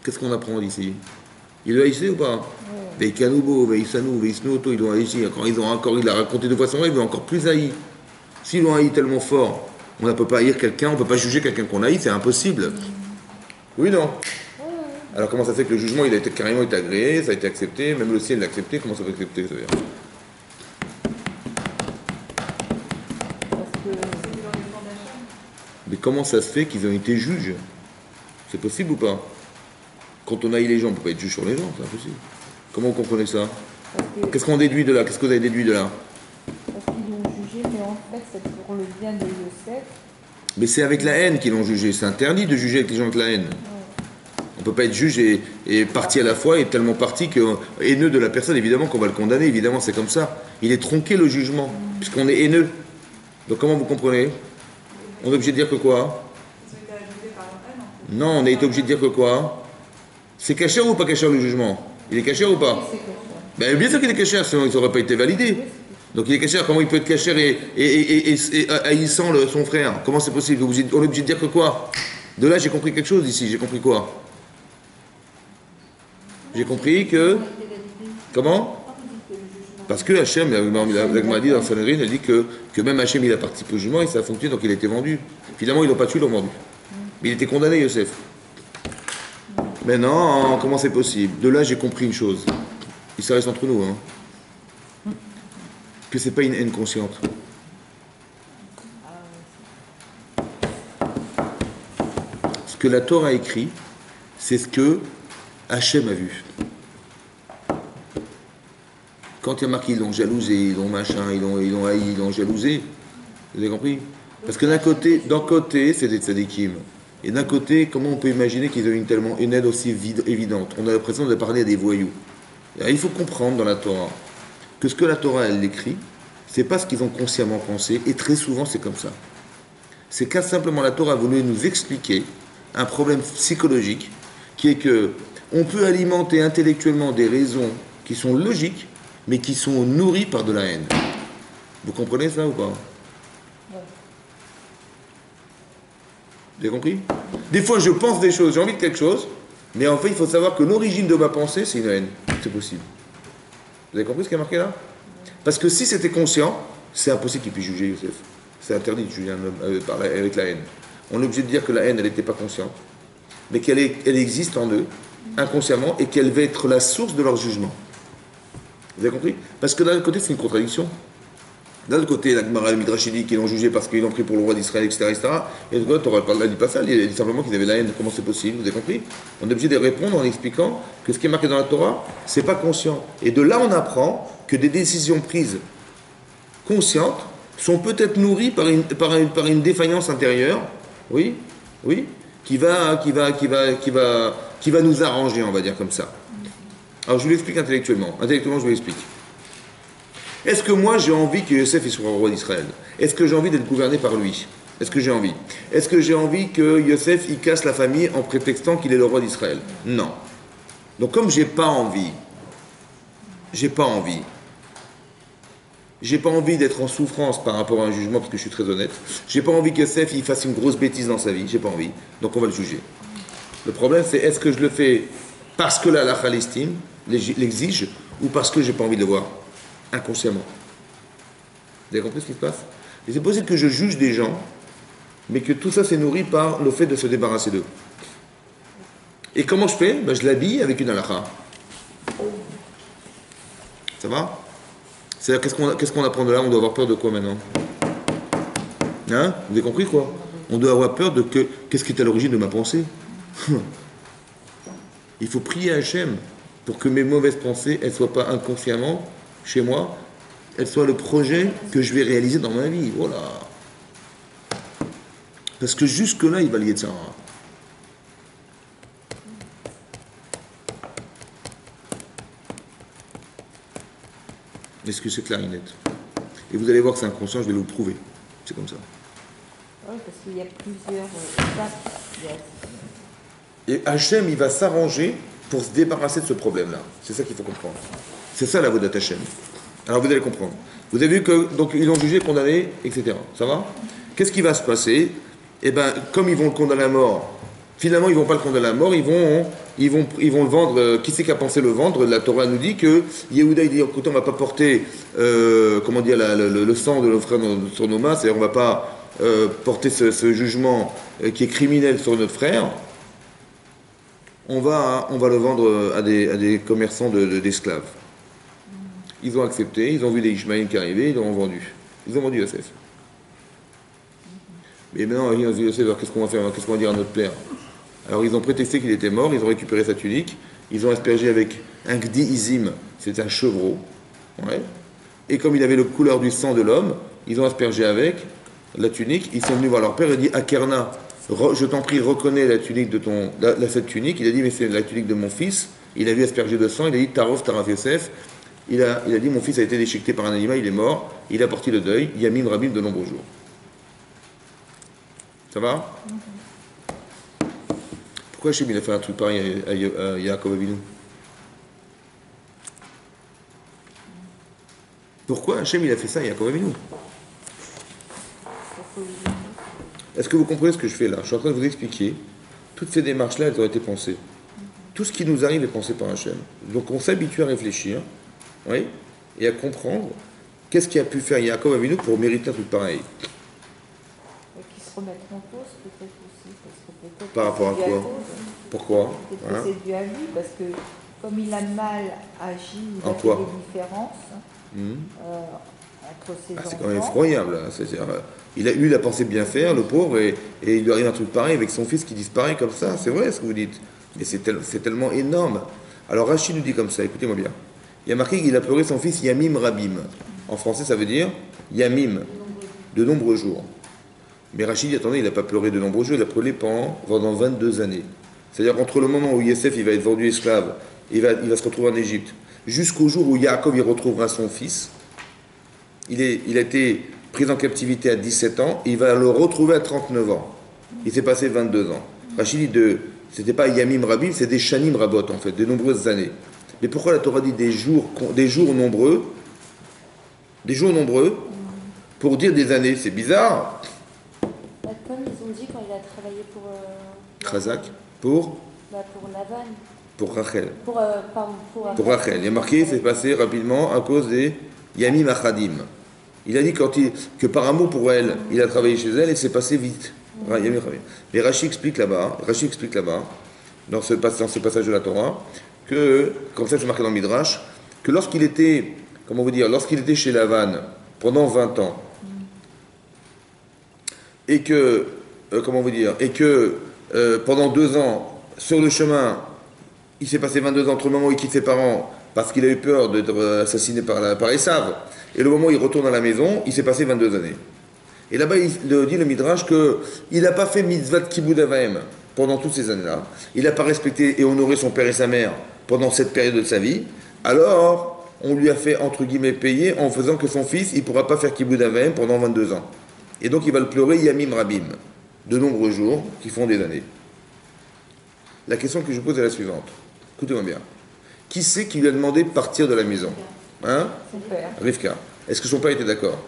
Qu'est-ce qu'on apprend d'ici? Il le haïssait ou pas? Veikanubo, Veisanu, Veisnoto, ils l'ont haï. Il a raconté deux fois son rêve, il est encore plus haï. S'ils l'ont haï tellement fort, on ne peut pas haïr quelqu'un, on ne peut pas juger quelqu'un qu'on haït, c'est impossible. Oui, non? Alors comment ça fait que le jugement il a été carrément été agréé, ça a été accepté, même le ciel l'a accepté, comment ça va accepter ça veut dire? Mais comment ça se fait qu'ils ont été juges? C'est possible ou pas? Quand on haït les gens, on ne peut pas être juge sur les gens, c'est impossible. Comment vous comprenez ça? Qu'est-ce qu'on déduit de là? Qu'est-ce que vous avez déduit de là? Parce qu'ils l'ont jugé, mais en fait c'est pour le bien de Yosef. Mais c'est avec la haine qu'ils l'ont jugé, c'est interdit de juger avec les gens avec la haine. On ne peut pas être juge et parti à la fois, et tellement parti que haineux de la personne, évidemment qu'on va le condamner, évidemment c'est comme ça. Il est tronqué le jugement, puisqu'on est haineux. Donc comment vous comprenez? On est obligé de dire que quoi? Ils ont été ajoutés par leur haine, en fait. Non, on a été obligé de dire que quoi? C'est caché ou pas caché le jugement? Il est caché ou pas? Ben, bien sûr qu'il est caché, sinon il n'aurait pas été validé. Donc il est caché, comment il peut être caché et haïssant son frère? Comment c'est possible? On est obligé de dire que quoi? De là j'ai compris quelque chose ici, j'ai compris quoi? J'ai compris que... Comment? Parce que Hachem, la Gemara dit dans Sanhedrin, elle dit que même Hachem il a participé au jugement et ça a fonctionné, donc il a été vendu. Finalement ils l'ont pas tué, ils l'ont vendu. Mais il était condamné, Yosef. Mais non, comment c'est possible? De là j'ai compris une chose. Et ça reste entre nous, hein. Que c'est pas une haine consciente. Ce que la Torah a écrit, c'est ce que Hachem a vu. Quand il y a marqué, ils l'ont jalousé, ils l'ont machin, ils l'ont haï, ils l'ont jalousé. Vous avez compris? Parce que d'un côté, c'est des tzadikim. Et d'un côté, comment on peut imaginer qu'ils ont une aide aussi évidente? On a l'impression de parler à des voyous. Alors, il faut comprendre dans la Torah que ce que la Torah, elle écrit, c'est pas ce qu'ils ont consciemment pensé, et très souvent c'est comme ça. C'est qu'à simplement la Torah a voulu nous expliquer un problème psychologique, qui est que on peut alimenter intellectuellement des raisons qui sont logiques, mais qui sont nourries par de la haine. Vous comprenez ça ou pas? Vous avez compris? Des fois, je pense des choses, j'ai envie de quelque chose, mais en fait, il faut savoir que l'origine de ma pensée, c'est une haine. C'est possible. Vous avez compris ce qui est marqué là? Parce que si c'était conscient, c'est impossible qu'il puisse juger Yosef. C'est interdit de juger un homme avec la haine. On est obligé de dire que la haine, elle n'était pas consciente, mais qu'elle existe en eux, inconsciemment, et qu'elle va être la source de leur jugement. Vous avez compris? Parce que d'un côté, c'est une contradiction. D'un autre côté, la Gemara, le Midrash dit qu'ils l'ont jugé parce qu'ils l'ont pris pour le roi d'Israël, etc. Et de l'autre côté, tu n'aurais pas ça, il dit simplement qu'ils avaient la haine. Comment c'est possible? Vous avez compris? On est obligé de répondre en expliquant que ce qui est marqué dans la Torah, c'est pas conscient. Et de là, on apprend que des décisions prises conscientes sont peut-être nourries par une défaillance intérieure, oui, qui va nous arranger, on va dire comme ça. Alors je vous l'explique intellectuellement. Intellectuellement, je vous l'explique. Est-ce que moi j'ai envie que Yosef soit roi d'Israël? Est-ce que j'ai envie d'être gouverné par lui? Est-ce que j'ai envie? Est-ce que j'ai envie que Yosef il casse la famille en prétextant qu'il est le roi d'Israël? Non. Donc comme j'ai pas envie, j'ai pas envie. J'ai pas envie d'être en souffrance par rapport à un jugement, parce que je suis très honnête. J'ai pas envie que Seth il fasse une grosse bêtise dans sa vie. J'ai pas envie. Donc on va le juger. Le problème, c'est est-ce que je le fais parce que la halakha l'estime, l'exige, ou parce que j'ai pas envie de le voir, inconsciemment. Vous avez compris ce qui se passe? Et c'est possible que je juge des gens, mais que tout ça s'est nourri par le fait de se débarrasser d'eux. Et comment je fais? Ben, je l'habille avec une halakha. Ça va? C'est-à-dire, qu'est-ce qu'on apprend de là? On doit avoir peur de quoi maintenant? Hein? Vous avez compris quoi? On doit avoir peur de qu'est-ce qui est à l'origine de ma pensée? Il faut prier à Hachem pour que mes mauvaises pensées, elles ne soient pas inconsciemment chez moi, elles soient le projet que je vais réaliser dans ma vie. Voilà. Parce que jusque-là, il va lier de ça. Est-ce que c'est clair et net? Et vous allez voir que c'est inconscient, je vais vous le prouver. C'est comme ça. Oui, parce qu'il y a plusieurs étapes. Et Hachem, il va s'arranger pour se débarrasser de ce problème-là. C'est ça qu'il faut comprendre. C'est ça la vodat Hachem. Alors vous allez comprendre. Vous avez vu que donc ils l'ont jugé, condamné, etc. Ça va? Qu'est-ce qui va se passer? Eh bien, comme ils vont le condamner à mort, finalement ils ne vont pas le condamner à mort, ils vont le vendre. Qui c'est qui a pensé le vendre? La Torah nous dit que Yehuda il dit écoute, on ne va pas porter le sang de nos frères sur nos mains, c'est-à-dire on ne va pas porter ce jugement qui est criminel sur notre frère. On va le vendre à des commerçants d'esclaves. Ils ont accepté, ils ont vu les Ishmaélites qui arrivaient, ils l'ont vendu. Ils ont vendu Yosef. Mais maintenant, ils ont dit Yosef, alors qu'est-ce qu'on va faire? Qu'est-ce qu'on va dire à notre père? Alors ils ont prétexté qu'il était mort, ils ont récupéré sa tunique, ils ont aspergé avec un gdi izim, c'est un chevreau. Ouais. Et comme il avait la couleur du sang de l'homme, ils ont aspergé avec la tunique, ils sont venus voir leur père et dit Akerna, je t'en prie, reconnais la tunique de cette tunique. Il a dit, mais c'est la tunique de mon fils. Il a vu asperger de sang. Il a dit, Tarov Yosef. Il a dit, mon fils a été déchiqueté par un animal, il est mort. Il a porté le deuil. Yamim Rabim de nombreux jours. Ça va? Pourquoi Hachem il a fait un truc pareil à Yaakov Avinu? Pourquoi Hachem il a fait ça à Yaakov Avinu? Est-ce que vous comprenez ce que je fais là? Je suis en train de vous expliquer. Toutes ces démarches-là, elles ont été pensées. Tout ce qui nous arrive est pensé par Hachem. Donc on s'habitue à réfléchir, oui, et à comprendre qu'est-ce qu'il a pu faire Yaakov Avinu pour mériter un truc pareil. Qu'ils se remettent en cause peut-être aussi. Parce que peut-être par rapport à quoi? Pourquoi? Peut-être que c'est dû à lui, parce que comme il a mal agi, il en a fait quoi? des différences entre ses enfants. C'est quand même effroyable. Hein. Lui, il a pensé bien faire, le pauvre, et il lui arrive un truc pareil avec son fils qui disparaît comme ça. C'est vrai ce que vous dites. Mais c'est tellement énorme. Alors Rachid nous dit comme ça, écoutez-moi bien. Il y a marqué qu'il a pleuré son fils Yamim Rabim. En français, ça veut dire Yamim, de nombreux jours. Mais Rachid dit, attendez, il n'a pas pleuré de nombreux jours, il a pleuré pendant 22 années. C'est-à-dire entre le moment où Yosef il va être vendu esclave, il va se retrouver en Égypte, jusqu'au jour où Yaakov il retrouvera son fils. Il a été pris en captivité à 17 ans, il va le retrouver à 39 ans. Il s'est passé 22 ans. Rachid dit, c'était pas Yamim Rabim, c'est des Shanim Rabot en fait, de nombreuses années. Mais pourquoi la Torah dit des jours nombreux? Des jours nombreux pour dire des années, c'est bizarre. Comme ils ont dit quand il a travaillé pour... Khazak, pour Lavan. Pour Rachel. Pour Rachel. Il y a marqué, c'est passé rapidement à cause des Yamim Achadim. Il a dit que par amour pour elle, il a travaillé chez elle et c'est passé vite. Mais Rashi explique là-bas, dans ce passage de la Torah, que, comme ça c'est marqué dans le Midrash, que lorsqu'il était chez Lavan pendant 20 ans, et que, pendant 2 ans, sur le chemin, il s'est passé 22 ans entre le moment où il quitte ses parents, parce qu'il a eu peur d'être assassiné par Esav, et le moment où il retourne à la maison, il s'est passé 22 années. Et là-bas, il dit le Midrash qu'il n'a pas fait mitzvah de kibud avaim pendant toutes ces années-là. Il n'a pas respecté et honoré son père et sa mère pendant cette période de sa vie. Alors, on lui a fait, entre guillemets, payer en faisant que son fils, il ne pourra pas faire kibud avaim pendant 22 ans. Et donc, il va le pleurer Yamim Rabim, de nombreux jours qui font des années. La question que je pose est la suivante. Écoutez-moi bien. Qui c'est qui lui a demandé de partir de la maison? Hein? Son père. Rivka. Est-ce que son père était d'accord?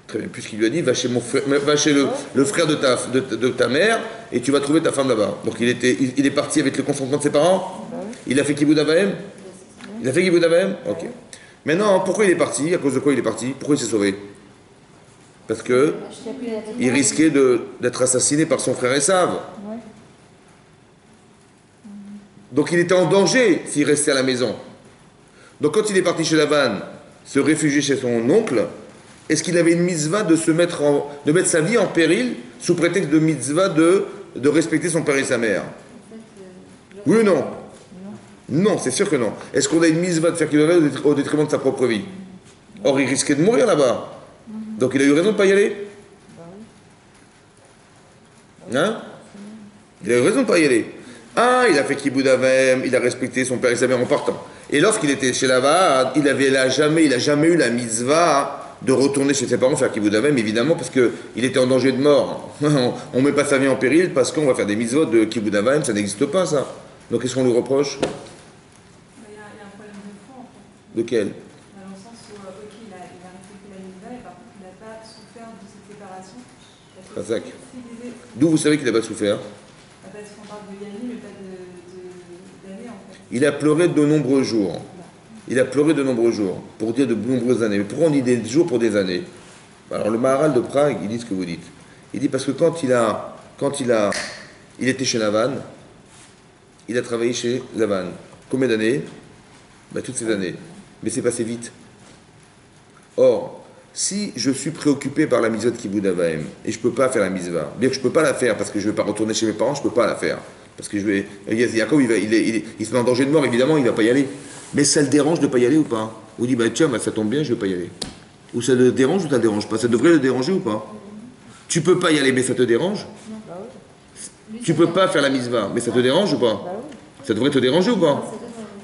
Très bien, puisqu'il lui a dit, va chez, va chez le frère de ta mère et tu vas trouver ta femme là-bas. Donc il est parti avec le consentement de ses parents? Il a fait Kiboud Avaim? Il a fait Kiboud Avaim? Ok. Maintenant, pourquoi il est parti? À cause de quoi il est parti? Pourquoi il s'est sauvé? Parce que il risquait d'être assassiné par son frère Esav. Ouais. Donc il était en danger s'il restait à la maison. Donc quand il est parti chez Lavan, se réfugier chez son oncle, est-ce qu'il avait une mitzvah de de mettre sa vie en péril sous prétexte de mitzvah de respecter son père et sa mère? Oui ou non? Non, c'est sûr que non. Est-ce qu'on a une mitzvah de faire qu'il devait au détriment de sa propre vie? Or, il risquait de mourir là-bas. Donc il a eu raison de ne pas y aller. Hein? Il a eu raison de ne pas y aller. Ah, il a fait Kiboud Avem, il a respecté son père et sa mère en partant. Et lorsqu'il était chez Lavan, il a jamais eu la mitzvah de retourner chez ses parents faire Kiboud Avem, évidemment, parce qu'il était en danger de mort. On ne met pas sa vie en péril parce qu'on va faire des mitzvot de Kiboud Avem, ça n'existe pas, ça. Donc qu'est-ce qu'on lui reproche? Il y a un problème de fond, en fait. Lequel? Dans le sens où, ok, il a respecté la mitzvah, et par contre, il n'a pas souffert de cette séparation. Parce que Razak. s'il disait, D'où vous savez qu'il n'a pas souffert? parce qu'on parle de Yanni, mais pas d'années, en fait. Il a pleuré de nombreux jours. Il a pleuré de nombreux jours, pour dire de nombreuses années. Mais pourquoi on dit des jours pour des années? Alors le Maharal de Prague, il dit ce que vous dites. Il dit parce que quand il était chez Lavan, il a travaillé chez Lavan. Combien d'années? Toutes ces années. Mais c'est passé vite. Or, si je suis préoccupé par la mitzvah de Kiboud Avaim, et je ne peux pas faire la mitzvah, bien que je ne peux pas la faire parce que je ne vais pas retourner chez mes parents, je ne peux pas la faire. Parce que Yaakov, il se met en danger de mort, évidemment, il ne va pas y aller. Mais ça le dérange de ne pas y aller ou pas? Ou dit, tiens, ça tombe bien, je ne vais pas y aller. Ou ça le dérange ou ça ne le dérange pas? Ça devrait le déranger ou pas? Tu ne peux pas y aller, mais ça te dérange? Tu ne peux pas faire la mitzvah, mais ça te dérange ou pas? Ça devrait te déranger ou pas?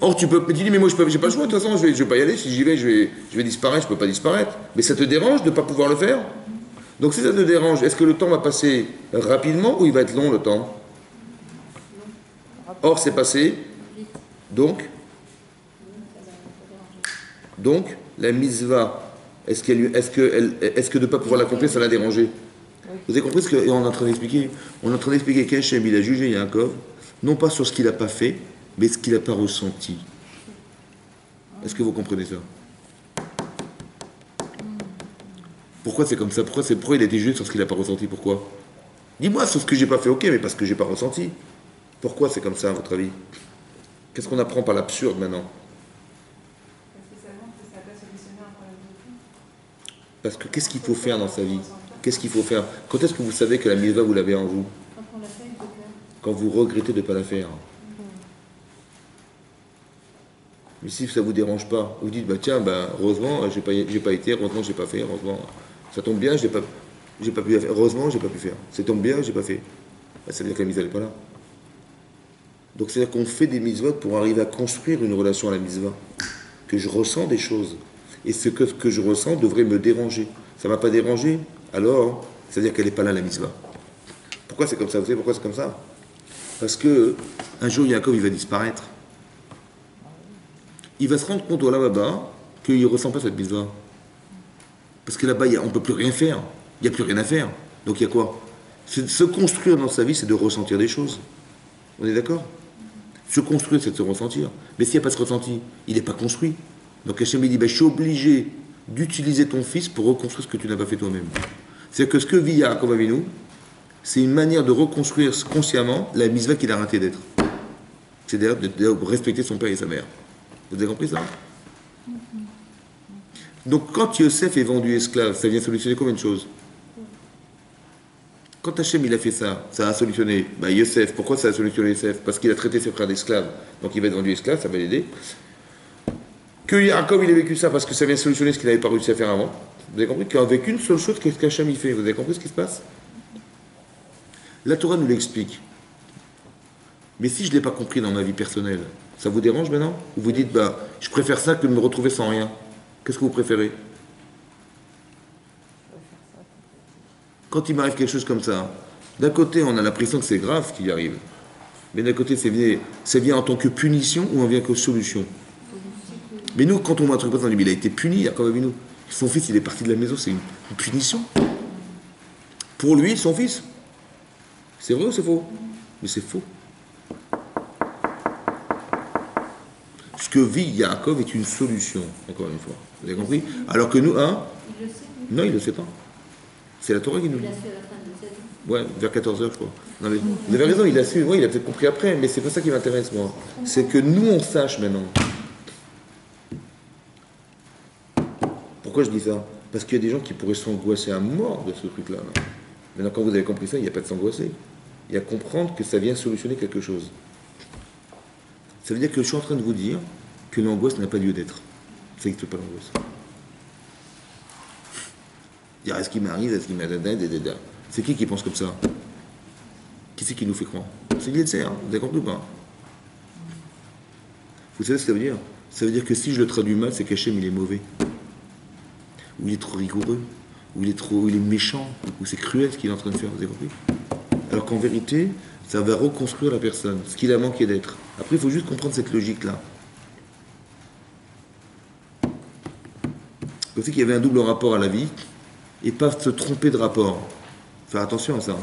Or, tu dis, mais moi, je n'ai pas le choix, de toute façon, je vais pas y aller. Si j'y vais, je vais disparaître, je ne peux pas disparaître. Mais ça te dérange de ne pas pouvoir le faire? Donc, si ça te dérange, est-ce que le temps va passer rapidement ou il va être long, le temps? Or, c'est passé. Donc, la mitzvah, est-ce que de ne pas pouvoir l'accomplir, ça l'a dérangé? Vous avez compris ce qu'on est en train d'expliquer? On est en train d'expliquer qu'Hachem, il a jugé Yaakov, non pas sur ce qu'il n'a pas fait, mais ce qu'il n'a pas ressenti. Est-ce que vous comprenez ça? Pourquoi c'est comme ça? Pourquoi il a été jugé sur ce qu'il n'a pas ressenti? Pourquoi? Dis-moi sur ce que j'ai pas fait, ok, mais parce que j'ai pas ressenti. Pourquoi c'est comme ça, à votre avis? Qu'est-ce qu'on apprend par l'absurde maintenant? Parce que ça montre que ça n'a pas solutionné un problème de fond. Parce que qu'est-ce qu'il faut faire dans sa vie? Qu'est-ce qu'il faut faire? Quand est-ce que vous savez que la mitzvah, vous l'avez en vous? Quand on l'a fait, il faut faire. Quand vous regrettez de ne pas la faire. Mais si ça ne vous dérange pas, vous dites, tiens, heureusement, j'ai pas été, heureusement, j'ai pas fait, heureusement, ça tombe bien, j'ai pas pu faire, heureusement, j'ai pas pu faire. Ça tombe bien, j'ai pas fait. Ça veut dire que la mitzvah n'est pas là. Donc c'est-à-dire qu'on fait des mitzvot pour arriver à construire une relation à la mitzvah. Que je ressens des choses. Et ce que je ressens devrait me déranger. Ça ne m'a pas dérangé, alors, c'est-à-dire qu'elle n'est pas là, la mitzvah. Pourquoi c'est comme ça? Vous savez pourquoi c'est comme ça? Parce que un jour, Yaakov, il va disparaître. Il va se rendre compte au là-bas qu'il ne ressent pas cette mitzvah. Parce que là-bas, on ne peut plus rien faire. Il n'y a plus rien à faire. Donc il y a quoi? Se construire dans sa vie, c'est de ressentir des choses. On est d'accord? Se construire, c'est de se ressentir. Mais s'il n'y a pas ce ressenti, il n'est pas construit. Donc Hachem dit, je suis obligé d'utiliser ton fils pour reconstruire ce que tu n'as pas fait toi-même. C'est-à-dire que ce que vit Yaakov Avinu, c'est une manière de reconstruire consciemment la mitzvah qu'il a raté d'être. C'est-à-dire de respecter son père et sa mère. Vous avez compris ça? Donc quand Yosef est vendu esclave, ça vient solutionner combien de choses? Quand Hachem il a fait ça, ça a solutionné Yosef. Pourquoi ça a solutionné Yosef? Parce qu'il a traité ses frères d'esclaves. Donc il va être vendu esclave, ça va l'aider. Que Yaakov il a vécu ça parce que ça vient solutionner ce qu'il n'avait pas réussi à faire avant. Vous avez compris qu'avec une seule chose, qu'est-ce qu'Hachem il fait? Vous avez compris ce qui se passe? La Torah nous l'explique. Mais si je ne l'ai pas compris dans ma vie personnelle, ça vous dérange maintenant? Ou vous dites, je préfère ça que de me retrouver sans rien? Qu'est-ce que vous préférez? Quand il m'arrive quelque chose comme ça, d'un côté, on a l'impression que c'est grave ce qui arrive. Mais d'un côté, ça vient en tant que punition ou on vient que solution. Mais nous, quand on voit un truc, par exemple, il a été puni, Yaakov Avinu. Son fils, il est parti de la maison, c'est une punition. Pour lui, son fils. C'est vrai ou c'est faux? Mais c'est faux. Ce que vit Yaakov est une solution, encore une fois. Vous avez compris? Alors que nous, hein? Il le sait, oui. Non, il ne le sait pas. C'est la Torah qui nous Il dit. a su à la fin de sa vie. Ouais, vers 14 heures, je crois. Non, mais vous avez raison, il a su. Oui, il a peut-être compris après, mais c'est pas ça qui m'intéresse, moi. C'est que nous, on sache maintenant. Pourquoi je dis ça? Parce qu'il y a des gens qui pourraient s'angoisser à mort de ce truc-là. Là. Maintenant, quand vous avez compris ça, il n'y a pas de s'angoisser. Il y a comprendre que ça vient solutionner quelque chose. Ça veut dire que je suis en train de vous dire que l'angoisse n'a pas lieu d'être. Ça n'existe pas l'angoisse. Dire est-ce qu'il m'arrive, est-ce qu'il m'arrive, c'est qui pense comme ça? Qui c'est qui nous fait croire? C'est l'Yetzer, hein. Vous avez compris ou pas? Vous savez ce que ça veut dire? Ça veut dire que si je le traduis mal, c'est qu'Hachem il est mauvais. Ou il est trop rigoureux, ou il est méchant, ou c'est cruel ce qu'il est en train de faire, vous avez compris? Alors qu'en vérité, ça va reconstruire la personne, ce qu'il a manqué d'être. Après, il faut juste comprendre cette logique-là. Vous savez qu'il y avait un double rapport à la vie, et pas se tromper de rapport. Faire attention à ça.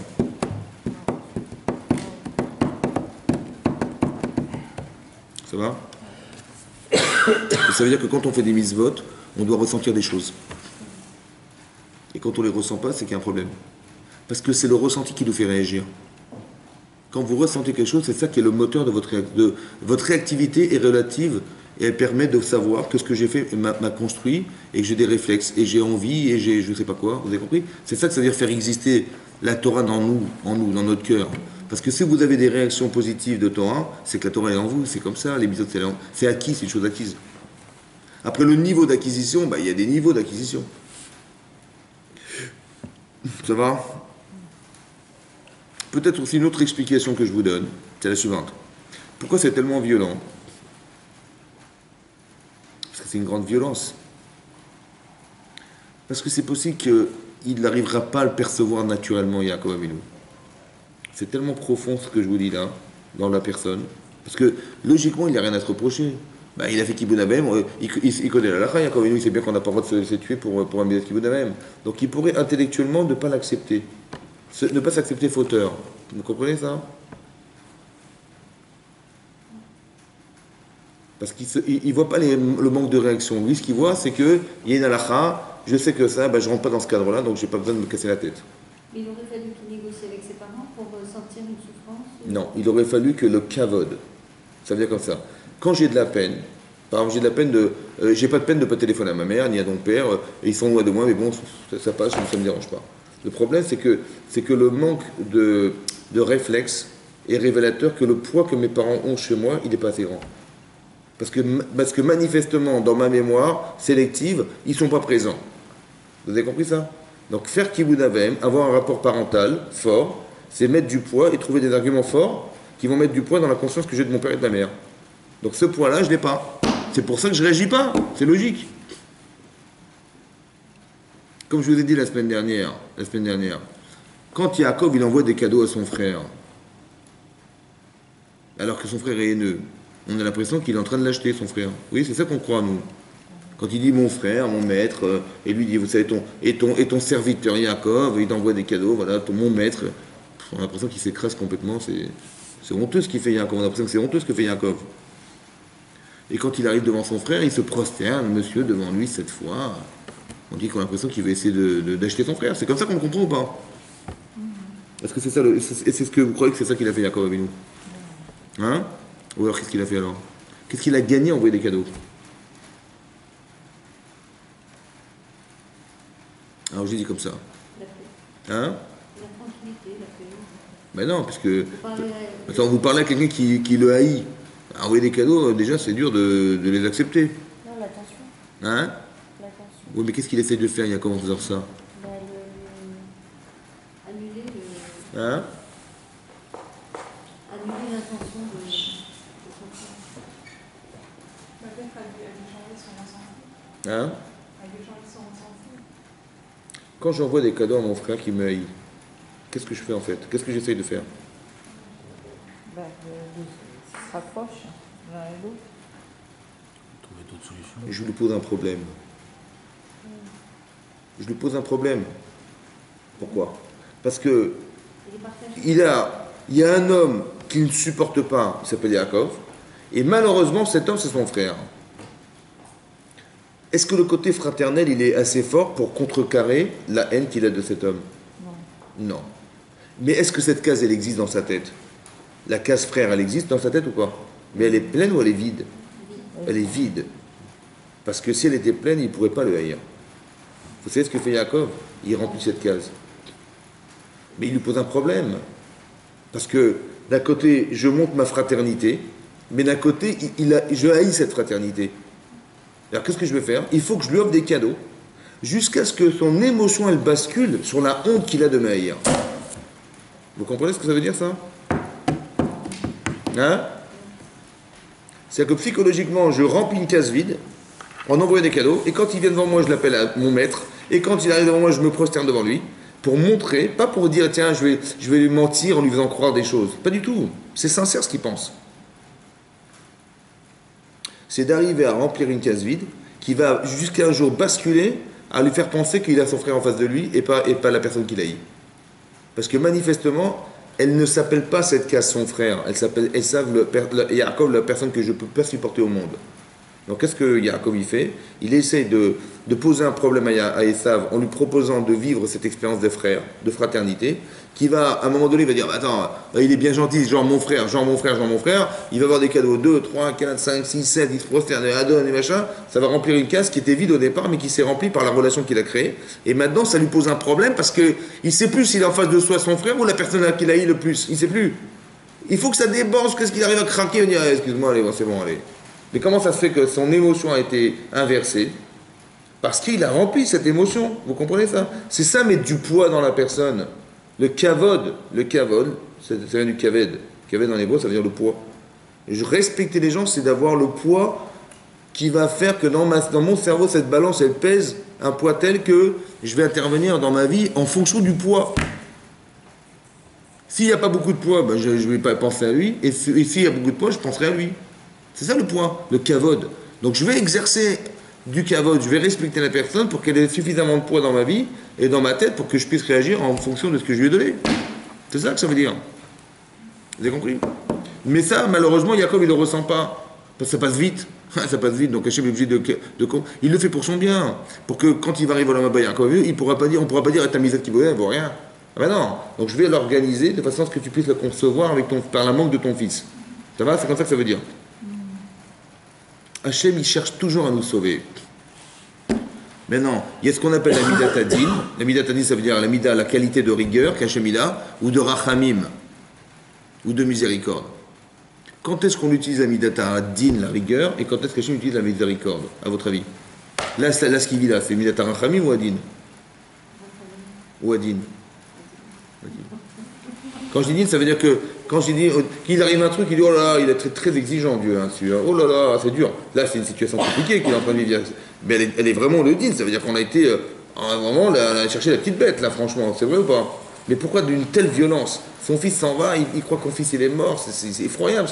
Ça va? Et ça veut dire que quand on fait des mises-votes, on doit ressentir des choses. Et quand on ne les ressent pas, c'est qu'il y a un problème. Parce que c'est le ressenti qui nous fait réagir. Quand vous ressentez quelque chose, c'est ça qui est le moteur de votre réactivité est relative et elle permet de savoir que ce que j'ai fait m'a construit et que j'ai des réflexes et j'ai envie et j'ai je ne sais pas quoi. Vous avez compris? C'est ça que ça veut dire faire exister la Torah dans nous, dans notre cœur. Parce que si vous avez des réactions positives de Torah, c'est que la Torah est en vous, c'est comme ça, les bisous, c'est acquis, c'est une chose acquise. Après le niveau d'acquisition, il y a des niveaux d'acquisition. Ça va? Peut-être aussi une autre explication que je vous donne, c'est la suivante. Pourquoi c'est tellement violent? Parce que c'est une grande violence. Parce que c'est possible qu'il n'arrivera pas à le percevoir naturellement, Yaakov Avinu. C'est tellement profond ce que je vous dis là, dans la personne. Parce que logiquement, il n'y a rien à se reprocher. Il a fait Kibbout Avim, il connaît la lacha, Yaakov Avinu, il sait bien qu'on n'a pas le droit de se tuer pour un Bézat Kibbout Avim. Donc il pourrait intellectuellement ne pas l'accepter. Ne pas s'accepter fauteur. Vous comprenez ça? Parce qu'il ne voit pas le manque de réaction. Lui, ce qu'il voit, c'est qu'il y a une halakha, je sais que ça, je ne rentre pas dans ce cadre-là, donc je n'ai pas besoin de me casser la tête. Mais il aurait fallu qu'il négocie avec ses parents pour sentir une souffrance? Non, il aurait fallu que le kavod, ça veut dire comme ça. Quand j'ai de la peine, par exemple, j'ai pas de peine de ne pas téléphoner à ma mère, ni à mon père, et ils sont loin de moi, mais bon, ça passe, ça ne me dérange pas. Le problème, c'est que le manque de réflexe est révélateur que le poids que mes parents ont chez moi, il n'est pas assez grand. Parce que manifestement, dans ma mémoire sélective, ils ne sont pas présents. Vous avez compris ça? Donc faire Kibbout Avim, avoir un rapport parental fort, c'est mettre du poids et trouver des arguments forts qui vont mettre du poids dans la conscience que j'ai de mon père et de ma mère. Donc ce poids-là, je ne l'ai pas. C'est pour ça que je ne réagis pas. C'est logique. Comme je vous ai dit la semaine dernière, quand Yaakov il envoie des cadeaux à son frère, alors que son frère est haineux, on a l'impression qu'il est en train de l'acheter, son frère. Oui, c'est ça qu'on croit, nous. Quand il dit mon frère, mon maître, et lui dit, vous savez, ton serviteur Yaakov, il t'envoie des cadeaux, voilà, mon maître, on a l'impression qu'il s'écrase complètement, c'est honteux ce qu'il fait Yaakov, on a l'impression que c'est honteux ce que fait Yaakov. Et quand il arrive devant son frère, il se prosterne, monsieur, devant lui, cette fois. On dit qu'on a l'impression qu'il veut essayer d'acheter son frère. C'est comme ça qu'on le comprend ou pas? Est-ce que c'est ça, c'est ce que vous croyez que c'est ça qu'il a fait Yaakov avec nous? Hein? Ou alors qu'est-ce qu'il a fait alors? Qu'est-ce qu'il a gagné à envoyer des cadeaux? Alors je dis comme ça. Hein? La tranquillité, la paix. Ben non, parce que... Attends, vous parlez à quelqu'un qui le haït. Envoyer des cadeaux, déjà c'est dur de les accepter. Non, l'attention. Hein? L'attention. Oui, mais qu'est-ce qu'il essaie de faire, Yaakov, en faisant ça? Annuler le... Hein? Annuler l'intention de son frère. Peut-être à lui changer son ressenti. Hein? À lui changer son ressenti. Quand j'envoie des cadeaux à mon frère qui me haït, qu'est-ce que je fais en fait? Qu'est-ce que j'essaye de faire? se rapprochent l'un et l'autre. Trouver d'autres solutions. Je lui pose un problème. Je lui pose un problème. Pourquoi? Parce que il y a un homme qui ne supporte pas, il s'appelle Yaakov, et malheureusement cet homme c'est son frère. Est-ce que le côté fraternel il est assez fort pour contrecarrer la haine qu'il a de cet homme? Non. Mais est-ce que cette case elle existe dans sa tête? La case frère elle existe dans sa tête ou pas? Mais elle est pleine ou elle est vide? Elle est vide. Parce que si elle était pleine, il ne pourrait pas le haïr. Vous savez ce que fait Yaakov? Il remplit cette case. Mais il lui pose un problème. Parce que d'un côté, je montre ma fraternité, mais d'un côté, je haïs cette fraternité. Alors qu'est-ce que je vais faire? Il faut que je lui offre des cadeaux, jusqu'à ce que son émotion, elle bascule sur la honte qu'il a de me haïr. Vous comprenez ce que ça veut dire, ça? Hein? C'est-à-dire que psychologiquement, je remplis une case vide, en envoyant des cadeaux, et quand il vient devant moi, je l'appelle mon maître, et quand il arrive devant moi, je me prosterne devant lui, pour montrer, pas pour dire, tiens, je vais lui mentir en lui faisant croire des choses. Pas du tout. C'est sincère ce qu'il pense. C'est d'arriver à remplir une case vide, qui va jusqu'à un jour basculer, à lui faire penser qu'il a son frère en face de lui, et pas la personne qu'il haït. Parce que manifestement, elle ne s'appelle pas cette case son frère, elle s'appelle Yaakov, la personne que je ne peux pas supporter au monde. Donc qu'est-ce que Yaakov il fait? Il essaie de poser un problème à Esav en lui proposant de vivre cette expérience de frère, de fraternité, qui va, à un moment donné, il va dire, attends, il est bien gentil, genre mon frère, il va avoir des cadeaux, 2, 3, 4, 5, 6, 7, il se prosterne, adonne et machin, ça va remplir une case qui était vide au départ, mais qui s'est remplie par la relation qu'il a créée, et maintenant ça lui pose un problème, parce qu'il ne sait plus s'il est en face de soi son frère, ou la personne qu'il haït le plus, il ne sait plus. Il faut que ça déborde, qu'est-ce qu'il arrive à craquer, et dire, excuse-moi, allez, c'est bon, allez. Mais comment ça se fait que son émotion a été inversée? Parce qu'il a rempli cette émotion. Vous comprenez ça? C'est ça, mettre du poids dans la personne. Le kavod, ça vient du kaved. Kaved en hébreu, ça veut dire le poids. Respecter les gens, c'est d'avoir le poids qui va faire que dans mon cerveau, cette balance, elle pèse un poids tel que je vais intervenir dans ma vie en fonction du poids. S'il n'y a pas beaucoup de poids, je ne vais pas penser à lui. Et s'il y a beaucoup de poids, je penserai à lui. C'est ça le point, le kavod. Donc je vais exercer du kavod, je vais respecter la personne pour qu'elle ait suffisamment de poids dans ma vie et dans ma tête pour que je puisse réagir en fonction de ce que je lui ai donné. C'est ça que ça veut dire. Vous avez compris? Mais ça, malheureusement, Yaakov, il ne le ressent pas. Parce que ça passe vite. Ça passe vite, donc Hachem est obligé de... Il le fait pour son bien. Pour que quand il va arriver à la Yaakov, on ne pourra pas dire ta misère qui vaut rien. Ah ben non. Donc je vais l'organiser de façon à ce que tu puisses le concevoir par la manque de ton fils. Ça va? C'est comme ça que ça veut dire. Hachem, il cherche toujours à nous sauver. Maintenant, il y a ce qu'on appelle la midat hadin. La midat hadin, ça veut dire la qualité de rigueur qu'Hachem il a, ou de rachamim, ou de miséricorde. Quand est-ce qu'on utilise la midat hadin, la rigueur, et quand est-ce qu'Hachem utilise la miséricorde, à votre avis? Là, ce qu'il dit là, c'est midat rachamim ou hadin? Ou hadin? Quand je dis din, ça veut dire que quand je dis qu'il arrive un truc, il dit oh là là, il est très, très exigeant Dieu, hein, oh là là, c'est dur. Là, c'est une situation compliquée qu'il est en train de vivre. Mais elle est vraiment le din, ça veut dire qu'on a été vraiment chercher la petite bête, là, franchement, c'est vrai ou pas? Mais pourquoi d'une telle violence? Son fils s'en va, il croit que son fils il est mort, c'est effroyable,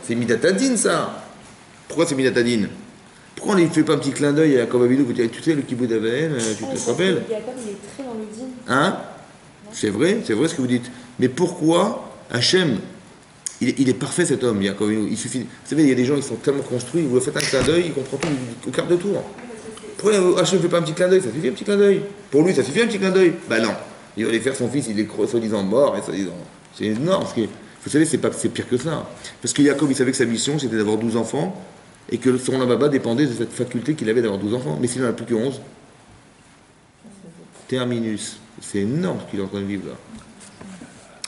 c'est midatadine ça. Pourquoi c'est midatadine? Pourquoi on ne lui fait pas un petit clin d'œil à Yaakov Avinu, vous dites, tu sais, le kibbutz d'Avel, tu te rappelles? Yaakov, il est très dans le din. Hein? C'est vrai ce que vous dites. Mais pourquoi Hachem, il est parfait cet homme, Yaakov. Il suffit. Vous savez, il y a des gens qui sont tellement construits, vous leur faites un clin d'œil, il comprend tout au quart de tour. Pourquoi Hachem ne fait pas un petit clin d'œil? Ça suffit un petit clin d'œil. Pour lui, ça suffit un petit clin d'œil. Ben non. Il va aller faire son fils, il est soi-disant mort, et soi-disant. C'est énorme. Vous savez, c'est pire que ça. Parce que Yaakov, il savait que sa mission, c'était d'avoir 12 enfants, et que son Lamaba dépendait de cette faculté qu'il avait d'avoir 12 enfants. Mais s'il n'en a plus que 11, terminus. C'est énorme ce qu'il est en train de vivre là.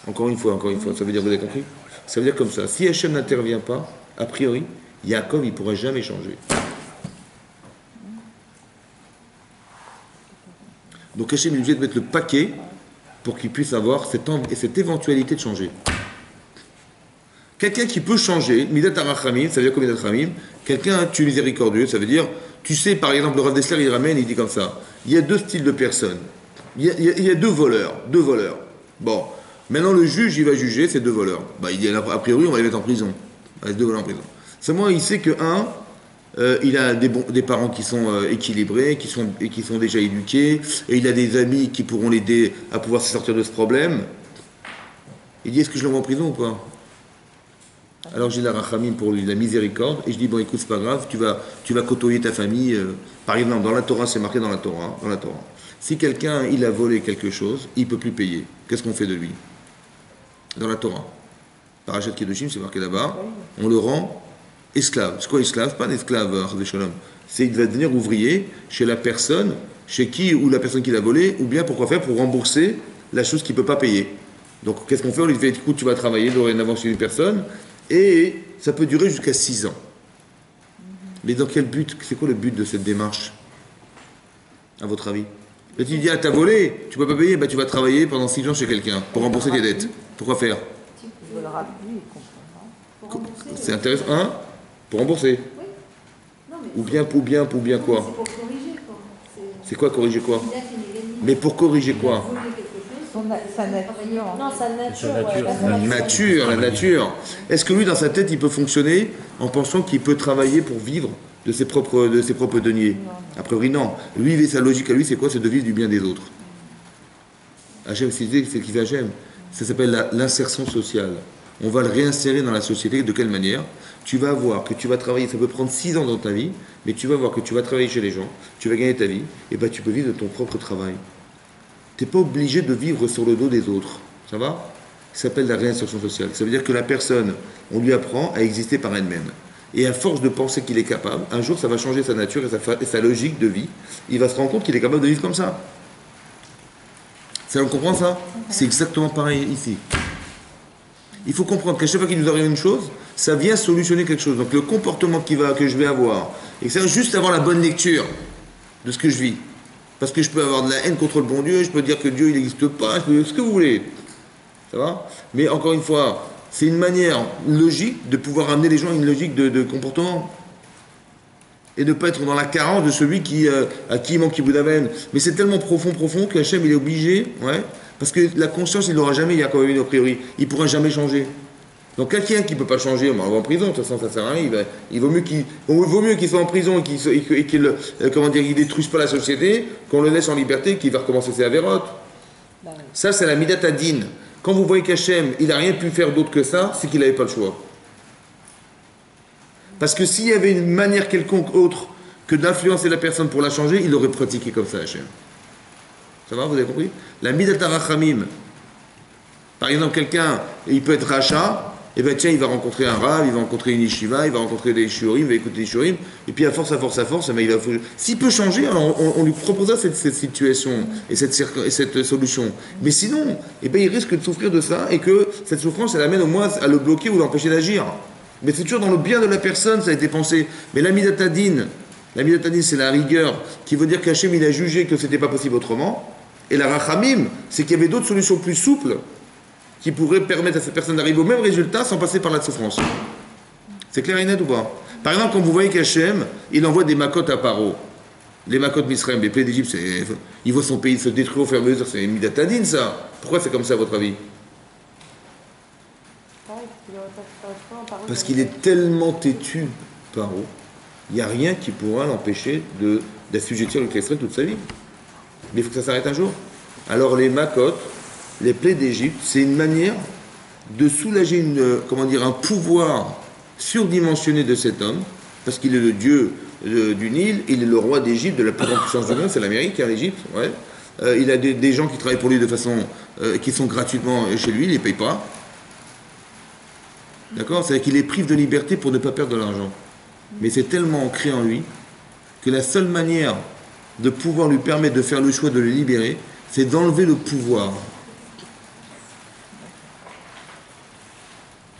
Encore une fois, ça veut dire, vous avez compris? Ça veut dire comme ça, si Hachem n'intervient pas, a priori, Yaakov, il ne pourra jamais changer. Donc Hachem est obligé de mettre le paquet pour qu'il puisse avoir cette éventualité de changer. Quelqu'un qui peut changer, Midat HaRachamim, ça veut dire quoi Midat HaRachamim? Quelqu'un, tu es miséricordieux, ça veut dire, tu sais, par exemple, le Rav Dessler, il ramène, il dit comme ça, il y a deux styles de personnes. Il y a deux voleurs. Bon, Maintenant, le juge, il va juger ces deux voleurs. Bah, il dit, a priori, on va les mettre en prison. Les deux voleurs en prison. Seulement, il sait que, il a des parents qui sont équilibrés, qui sont déjà éduqués, et il a des amis qui pourront l'aider à pouvoir se sortir de ce problème. Il dit, est-ce que je l'envoie en prison ou pas? Alors j'ai la rachamim pour lui, la miséricorde, et je dis, bon écoute, c'est pas grave, tu vas côtoyer ta famille. Par exemple, dans la Torah, c'est marqué dans la Torah. Si quelqu'un, il a volé quelque chose, il ne peut plus payer. Qu'est-ce qu'on fait de lui? Dans la Torah. Parashat Kedoshim, c'est marqué là-bas, on le rend esclave. C'est quoi esclave? Pas un esclave, Chasdei Shalom. Il va devenir ouvrier chez la personne, chez qui, ou la personne qui l'a volé, ou bien pourquoi faire? Pour rembourser la chose qu'il ne peut pas payer. Donc qu'est-ce qu'on fait? On lui fait, écoute, tu vas travailler dorénavant chez une personne, et ça peut durer jusqu'à 6 ans. Mais dans quel but? C'est quoi le but de cette démarche, à votre avis? Et tu dis, ah, t'as volé, tu ne peux pas payer, bah, tu vas travailler pendant 6 ans chez quelqu'un pour rembourser tes dettes. Pourquoi faire? Il volera plus, il comprendra. Pour rembourser. C'est intéressant. Hein? Pour rembourser. Oui. Non, mais Ou bien quoi? c'est pour corriger, quoi. C'est quoi corriger quoi? Il a fait une égalité. Mais pour corriger Il a quoi? volé quelque chose. Sa nature. Non, sa nature. La nature. Est-ce que lui, dans sa tête, il peut fonctionner en pensant qu'il peut travailler pour vivre de ses propres deniers? A priori, non. Lui, sa logique à lui, c'est quoi? C'est de vivre du bien des autres. Hachem, c'est qui fait Hachem. Ça s'appelle l'insertion sociale. On va le réinsérer dans la société. De quelle manière? Tu vas voir que tu vas travailler, ça peut prendre 6 ans dans ta vie, mais tu vas voir que tu vas travailler chez les gens, tu vas gagner ta vie, et ben tu peux vivre de ton propre travail. Tu n'es pas obligé de vivre sur le dos des autres. Ça va? Ça s'appelle la réinsertion sociale. Ça veut dire que la personne, on lui apprend à exister par elle-même. Et à force de penser qu'il est capable, un jour ça va changer sa nature et sa logique de vie. Il va se rendre compte qu'il est capable de vivre comme ça. Ça, on comprend ça? C'est exactement pareil ici. Il faut comprendre qu'à chaque fois qu'il nous arrive une chose, ça vient solutionner quelque chose. Donc le comportement que je vais avoir, et c'est juste avoir la bonne lecture de ce que je vis. Parce que je peux avoir de la haine contre le bon Dieu, je peux dire que Dieu il n'existe pas, je peux dire ce que vous voulez. Ça va? Mais encore une fois, c'est une manière logique de pouvoir amener les gens à une logique de comportement. Et de ne pas être dans la carence de celui à qui il manque qui vous d'amène. Mais c'est tellement profond que Hachem il est obligé, ouais, parce que la conscience il l'aura jamais, il y a quand même a priori, il ne pourra jamais changer. Donc quelqu'un qui ne peut pas changer, on va en prison, de toute façon ça ne sert à rien, il vaut mieux qu'il soit en prison et qu'il ne détruise pas la société, qu'on le laisse en liberté, qu'il va recommencer ses avérotes. Ça c'est la Midat Hadin. Quand vous voyez qu'Hachem, il n'a rien pu faire d'autre que ça, c'est qu'il n'avait pas le choix. Parce que s'il y avait une manière quelconque autre que d'influencer la personne pour la changer, il l'aurait pratiqué comme ça, Hachem. Ça va, vous avez compris? La Midat Harachamim. Par exemple, quelqu'un, il peut être rachat, et bien tiens, il va rencontrer un rav, il va rencontrer une yeshiva, il va rencontrer des shiurim, il va écouter des shiurim, et puis à force, s'il peut changer, alors on lui proposera cette situation et cette solution. Mais sinon, eh bien, il risque de souffrir de ça, et que cette souffrance, elle amène au moins à le bloquer ou l'empêcher d'agir. Mais c'est toujours dans le bien de la personne, ça a été pensé. Mais la Midat Hadin, c'est la rigueur, qui veut dire qu'Hachem, il a jugé que ce n'était pas possible autrement, et la Rachamim, c'est qu'il y avait d'autres solutions plus souples, qui pourrait permettre à cette personne d'arriver au même résultat sans passer par la souffrance. C'est clair et net ou pas? Par exemple, quand vous voyez qu'Hachem, il envoie des makotes à Paro, les makotes Misraim, les plaies d'Égypte, il voit son pays se détruire au fur et à mesure, c'est une Midat Hadin ça. Pourquoi c'est comme ça à votre avis? Parce qu'il est tellement têtu, Paro, il n'y a rien qui pourra l'empêcher d'assujettir le Kessel toute sa vie. Mais il faut que ça s'arrête un jour. Alors les makotes, les plaies d'Égypte, c'est une manière de soulager un pouvoir surdimensionné de cet homme, parce qu'il est le dieu du Nil, il est le roi d'Égypte, de la plus grande puissance du monde, c'est l'Amérique, l'Égypte, ouais. Il a des gens qui travaillent pour lui de façon, qui sont gratuitement chez lui, il ne les paye pas. D'accord? C'est-à-dire qu'il les prive de liberté pour ne pas perdre de l'argent. Mais c'est tellement ancré en lui que la seule manière de pouvoir lui permettre de faire le choix de le libérer, c'est d'enlever le pouvoir.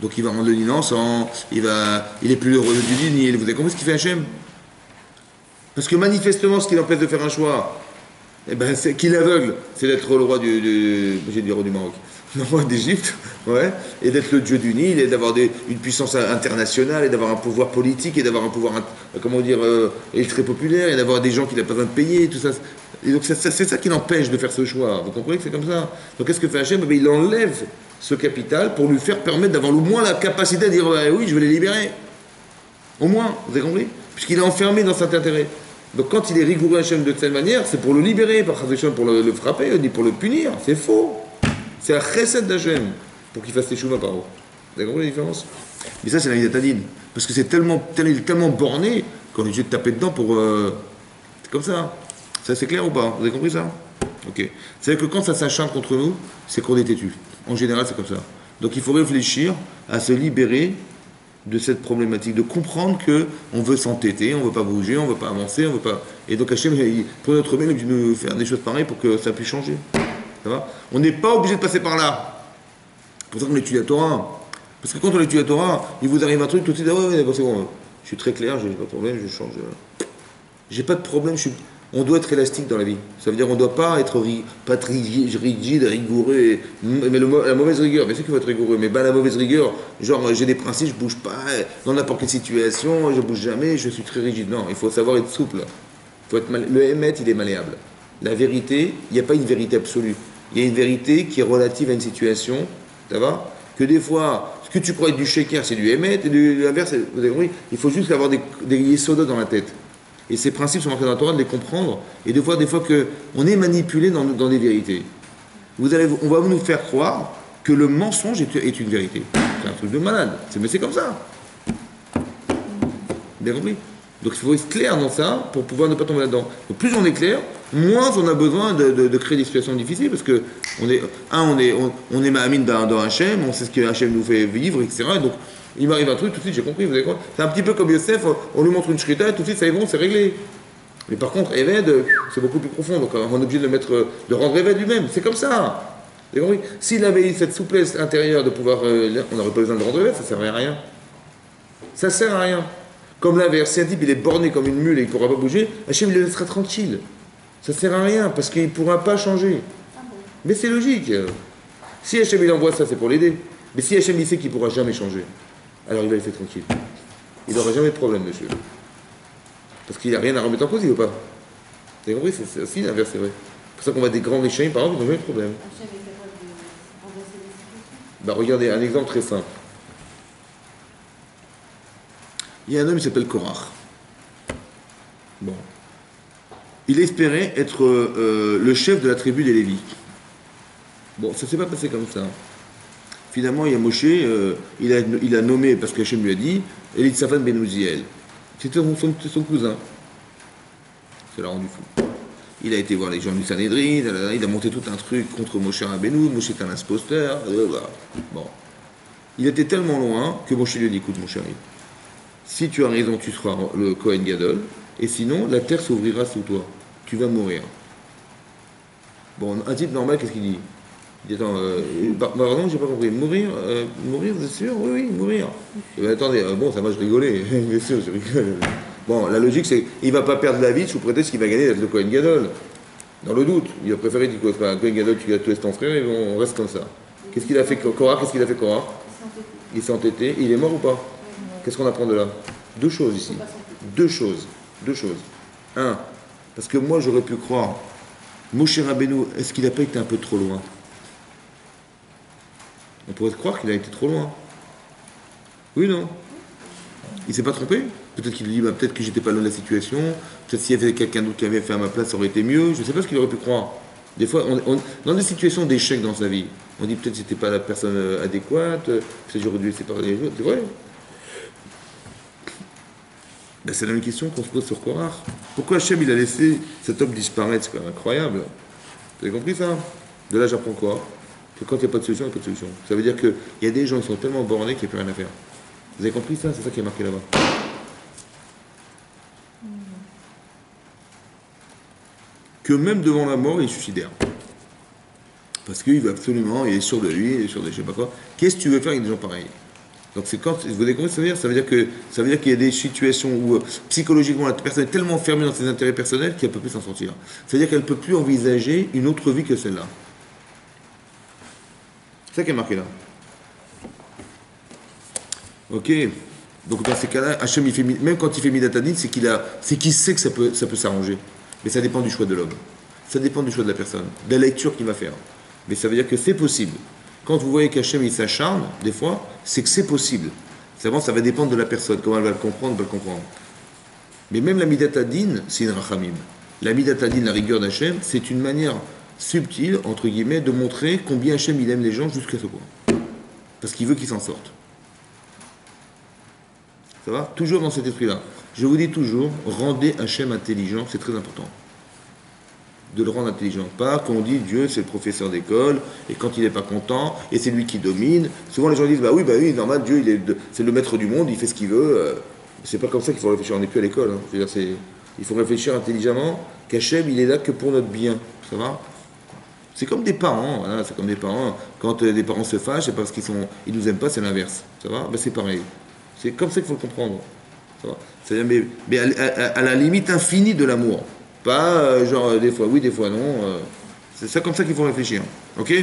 Donc il va rendre le Nil encens, il est plus heureux du Nil. Vous avez compris ce qu'il fait Hachem? Parce que manifestement, ce qui l'empêche de faire un choix, Eh ben, c'est qu'il aveugle, c'est d'être le roi j'ai dit le roi du Maroc, le roi d'Égypte, ouais, et d'être le dieu du Nil, et d'avoir une puissance internationale, et d'avoir un pouvoir politique, et d'avoir un pouvoir, comment dire, et très populaire, et d'avoir des gens qu'il n'a pas besoin de payer, tout ça. Et donc c'est ça qui l'empêche de faire ce choix. Vous comprenez que c'est comme ça. Donc qu'est-ce que fait Hachem? Il enlève ce capital pour lui faire permettre d'avoir au moins la capacité de dire oui, je vais les libérer. Au moins, vous avez compris? Puisqu'il est enfermé dans cet intérêt. Donc quand il est rigoureux Hachem de cette manière, c'est pour le libérer, pas pour le frapper, ni pour le punir. C'est faux. C'est la chesed d'Hachem pour qu'il fasse ses chouvas par eux. Vous avez compris la différence? Mais ça, c'est la Midatadine. Parce que c'est tellement borné qu'on est obligé de taper dedans pour... C'est comme ça. Ça, c'est clair ou pas? Vous avez compris ça? Ok. C'est-à-dire que quand ça s'acharne contre nous, c'est qu'on est têtu. En général, c'est comme ça. Donc il faut réfléchir à se libérer de cette problématique, de comprendre que on veut s'entêter, on ne veut pas bouger, on ne veut pas avancer, on veut pas... Et donc Hachem, pour notre bien, il veut nous faire des choses pareilles pour que ça puisse changer. Ça va? On n'est pas obligé de passer par là. C'est pour ça qu'on étudie la Torah. Parce que quand on étudie la Torah, il vous arrive un truc, tout de suite, ah ouais, c'est bon, je suis très clair, j'ai pas de problème, je change. J'ai pas de problème, on doit être élastique dans la vie. Ça veut dire qu'on ne doit pas être rigide, rigoureux. Mais la mauvaise rigueur, bien sûr qu'il faut être rigoureux, mais la mauvaise rigueur, genre j'ai des principes, je ne bouge pas, dans n'importe quelle situation, je ne bouge jamais, je suis très rigide. Non, il faut savoir être souple. Le émet, il est malléable. La vérité, il n'y a pas une vérité absolue. Il y a une vérité qui est relative à une situation, ça va? Que des fois, ce que tu crois être du shaker, c'est du émet, et de l'inverse, vous avez compris? Il faut juste avoir des yesodas dans la tête. Et ces principes sont marqués dans la Torah, de les comprendre, et de voir des fois qu'on est manipulé dans des vérités. On va nous faire croire que le mensonge est une vérité. C'est un truc de malade. Mais c'est comme ça. Bien compris? Donc il faut être clair dans ça pour pouvoir ne pas tomber là-dedans. Donc plus on est clair, moins on a besoin de créer des situations difficiles, parce que on est ma'amine dans Hachem, on sait ce que Hachem nous fait vivre, etc. Donc il m'arrive un truc, tout de suite j'ai compris, vous avez quoi? C'est un petit peu comme Yosef, on lui montre une shrita, et tout de suite ça est bon, c'est réglé. Mais par contre, Eved, c'est beaucoup plus profond, donc on est obligé de rendre Eved lui-même, c'est comme ça. Vous avez compris? S'il avait eu cette souplesse intérieure de pouvoir, on n'aurait pas besoin de rendre Eved, ça ne servait à rien. Ça ne sert à rien. Comme l'inverse, si un type il est borné comme une mule et il ne pourra pas bouger, Hachem il le laissera tranquille. Ça ne sert à rien, parce qu'il ne pourra pas changer. Mais c'est logique. Si Hachem il envoie ça, c'est pour l'aider. Mais si Hachem il sait qu'il ne pourra jamais changer, alors il va le faire tranquille. Il n'aura jamais de problème, monsieur. Parce qu'il n'y a rien à remettre en cause, il ne veut pas. Vous avez compris? C'est aussi l'inverse, c'est vrai. C'est pour ça qu'on voit des grands riches, par exemple, ils n'ont jamais de problème. Hachem est capable de renverser les situations. Bah, regardez, un exemple très simple. Il y a un homme qui s'appelle Korach. Bon. Il espérait être le chef de la tribu des Lévites. Bon, ça ne s'est pas passé comme ça. Finalement, il y a Moshe, il a nommé, parce que Hachem lui a dit, Elitsaphan ben Uziel. C'était son cousin. Ça l'a rendu fou. Il a été voir les gens du Sanhédrin, il a monté tout un truc contre Moshe Rabbeinu, Moshe est un imposteur, bon. Il était tellement loin que Moshe lui a dit, écoute mon chéri, si tu as raison, tu seras le Kohen Gadol, et sinon, la terre s'ouvrira sous toi. Tu vas mourir. Bon, un type normal, qu'est-ce qu'il dit? Il dit, attends, pardon, j'ai pas compris. Mourir, vous êtes sûr? Oui, oui, mourir. Et ben, attendez, bon, ça va, je rigolais. Bien sûr, je rigole. Bon, la logique, c'est qu'il va pas perdre la vie sous prétexte qu'il va gagner d'être le Kohen Gadol. Dans le doute. Il a préféré dire quoi? Un Kohen Gadol, tu laisses ton frère et on reste comme ça. Qu'est-ce qu'il a fait Korah? Qu'est-ce qu'il a fait Korah? Il s'est entêté. Il est mort ou pas? Qu'est-ce qu'on apprend de là? Deux choses ici. Deux choses. Un, parce que moi, j'aurais pu croire, Moshe Rabbeinu, est-ce qu'il n'a pas été un peu trop loin? On pourrait croire qu'il a été trop loin. Oui, non? Il s'est pas trompé? Peut-être qu'il dit, peut-être que j'étais pas loin de la situation, peut-être s'il y avait quelqu'un d'autre qui avait fait à ma place, ça aurait été mieux, je ne sais pas ce qu'il aurait pu croire. Des fois, dans des situations d'échec dans sa vie, on dit peut-être que c'était pas la personne adéquate, peut-être j'aurais dû laisser parler les autres, c'est vrai. Ben, c'est la même question qu'on se pose sur Korah. Pourquoi Hachem il a laissé cet homme disparaître? C'est quand même incroyable. Vous avez compris ça? De là, j'apprends quoi? Que quand il n'y a pas de solution, il n'y a pas de solution. Ça veut dire qu'il y a des gens qui sont tellement bornés qu'il n'y a plus rien à faire. Vous avez compris ça? C'est ça qui est marqué là-bas. Que même devant la mort, il est suicidaire. Parce qu'il veut absolument, il est sûr de lui, il est sûr de je sais pas quoi. Qu'est-ce que tu veux faire avec des gens pareils? Donc c'est quand, vous avez compris ce que ça veut dire? Ça veut dire qu'il y a des situations où psychologiquement la personne est tellement fermée dans ses intérêts personnels qu'elle ne peut plus s'en sortir. Ça veut dire qu'elle ne peut plus envisager une autre vie que celle-là. C'est ça qui est marqué là. Ok. Donc dans ces cas-là, Hachem, il fait, même quand il fait Midatadin, c'est qu'il sait que ça peut s'arranger. Mais ça dépend du choix de l'homme. Ça dépend du choix de la personne, de la lecture qu'il va faire. Mais ça veut dire que c'est possible. Quand vous voyez qu'Hachem il s'acharne, des fois, c'est que c'est possible. Seulement, ça va dépendre de la personne, comment elle va le comprendre, va le comprendre. Mais même la Midatadin, c'est une rachamim. La Midatadin, la rigueur d'Hachem, c'est une manière subtile, entre guillemets, de montrer combien Hachem il aime les gens jusqu'à ce point. Parce qu'il veut qu'ils s'en sortent. Ça va? Toujours dans cet esprit-là. Je vous dis toujours, rendez Hachem intelligent, c'est très important. De le rendre intelligent. Pas qu'on dit Dieu c'est le professeur d'école, et quand il n'est pas content, et c'est lui qui domine. Souvent les gens disent, bah oui, normal, Dieu c'est le maître du monde, il fait ce qu'il veut. C'est pas comme ça qu'il faut réfléchir, on n'est plus à l'école. Hein. Il faut réfléchir intelligemment, qu'Hachem il est là que pour notre bien. Ça va? C'est comme des parents, voilà, c'est comme des parents. Quand des parents se fâchent, c'est parce ils nous aiment pas, c'est l'inverse. Ça va? Ben, c'est pareil. C'est comme ça qu'il faut le comprendre. Ça va? C'est-à-dire, mais à la limite infinie de l'amour. Pas genre des fois oui, des fois non. C'est ça comme ça qu'il faut réfléchir. Ok?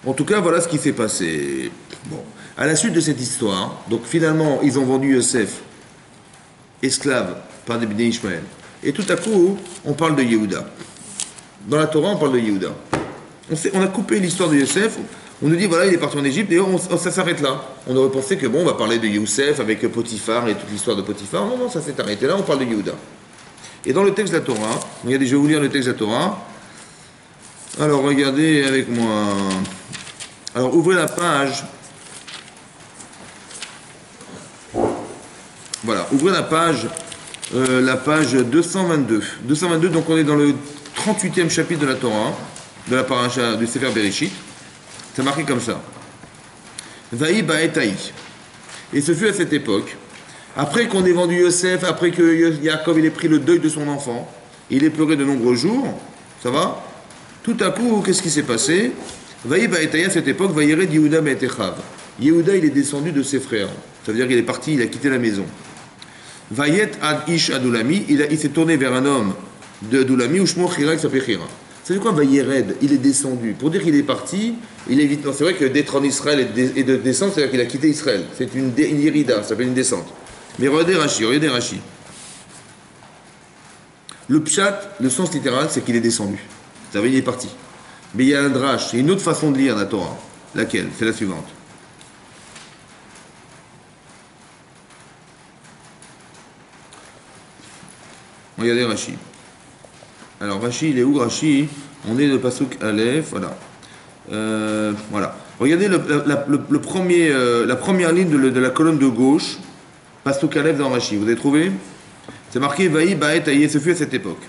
En tout cas, voilà ce qui s'est passé. Bon. À la suite de cette histoire, donc finalement, ils ont vendu Yosef, esclave, par des Bnei Ishmael. Et tout à coup, on parle de Yehuda. Dans la Torah, on parle de Yehuda. On a coupé l'histoire de Yosef. On nous dit, voilà, il est parti en Égypte, et ça s'arrête là. On aurait pensé que, bon, on va parler de Youssef avec Potiphar et toute l'histoire de Potiphar. Non, ça s'est arrêté là, on parle de Yehuda. Et dans le texte de la Torah, regardez, je vais vous lire le texte de la Torah. Alors, regardez avec moi. Alors, ouvrez la page. Voilà, ouvrez la page 222. 222, donc on est dans le 38e chapitre de la Torah, de la paracha du Sefer Bereshit. C'est marqué comme ça. Vaï ba'etaï. Et ce fut à cette époque, après qu'on ait vendu Yosef, après que Yaakov il ait pris le deuil de son enfant, il ait pleuré de nombreux jours, ça va? Tout à coup, qu'est-ce qui s'est passé? Vaï ba'etaï à cette époque, Vaïred Yehuda be'etechav. Yehuda, il est descendu de ses frères. Ça veut dire qu'il est parti, il a quitté la maison. Vayet ad ish adulami, il s'est tourné vers un homme de Adulami, Ushmo Chira, il s'appelle Chira. C'est quoi Vayered? Il est descendu. Pour dire qu'il est parti, il est vite. Non, c'est vrai que d'être en Israël et de descendre, c'est-à-dire qu'il a quitté Israël. C'est une irida, ça s'appelle une descente. Mais regardez Rashi. Le pshat, le sens littéral, c'est qu'il est descendu. Ça veut dire qu'il est parti. Mais il y a un drash, c'est une autre façon de lire la Torah. Laquelle? C'est la suivante. Regardez Rashi. Alors Rashi, il est où Rashi? On est le Pasuk Aleph, voilà. Voilà. Regardez la première ligne de la colonne de gauche, Pasuk Aleph dans Rashi. Vous avez trouvé? C'est marqué Vaï Ba'et Aïe, ce fut à cette époque.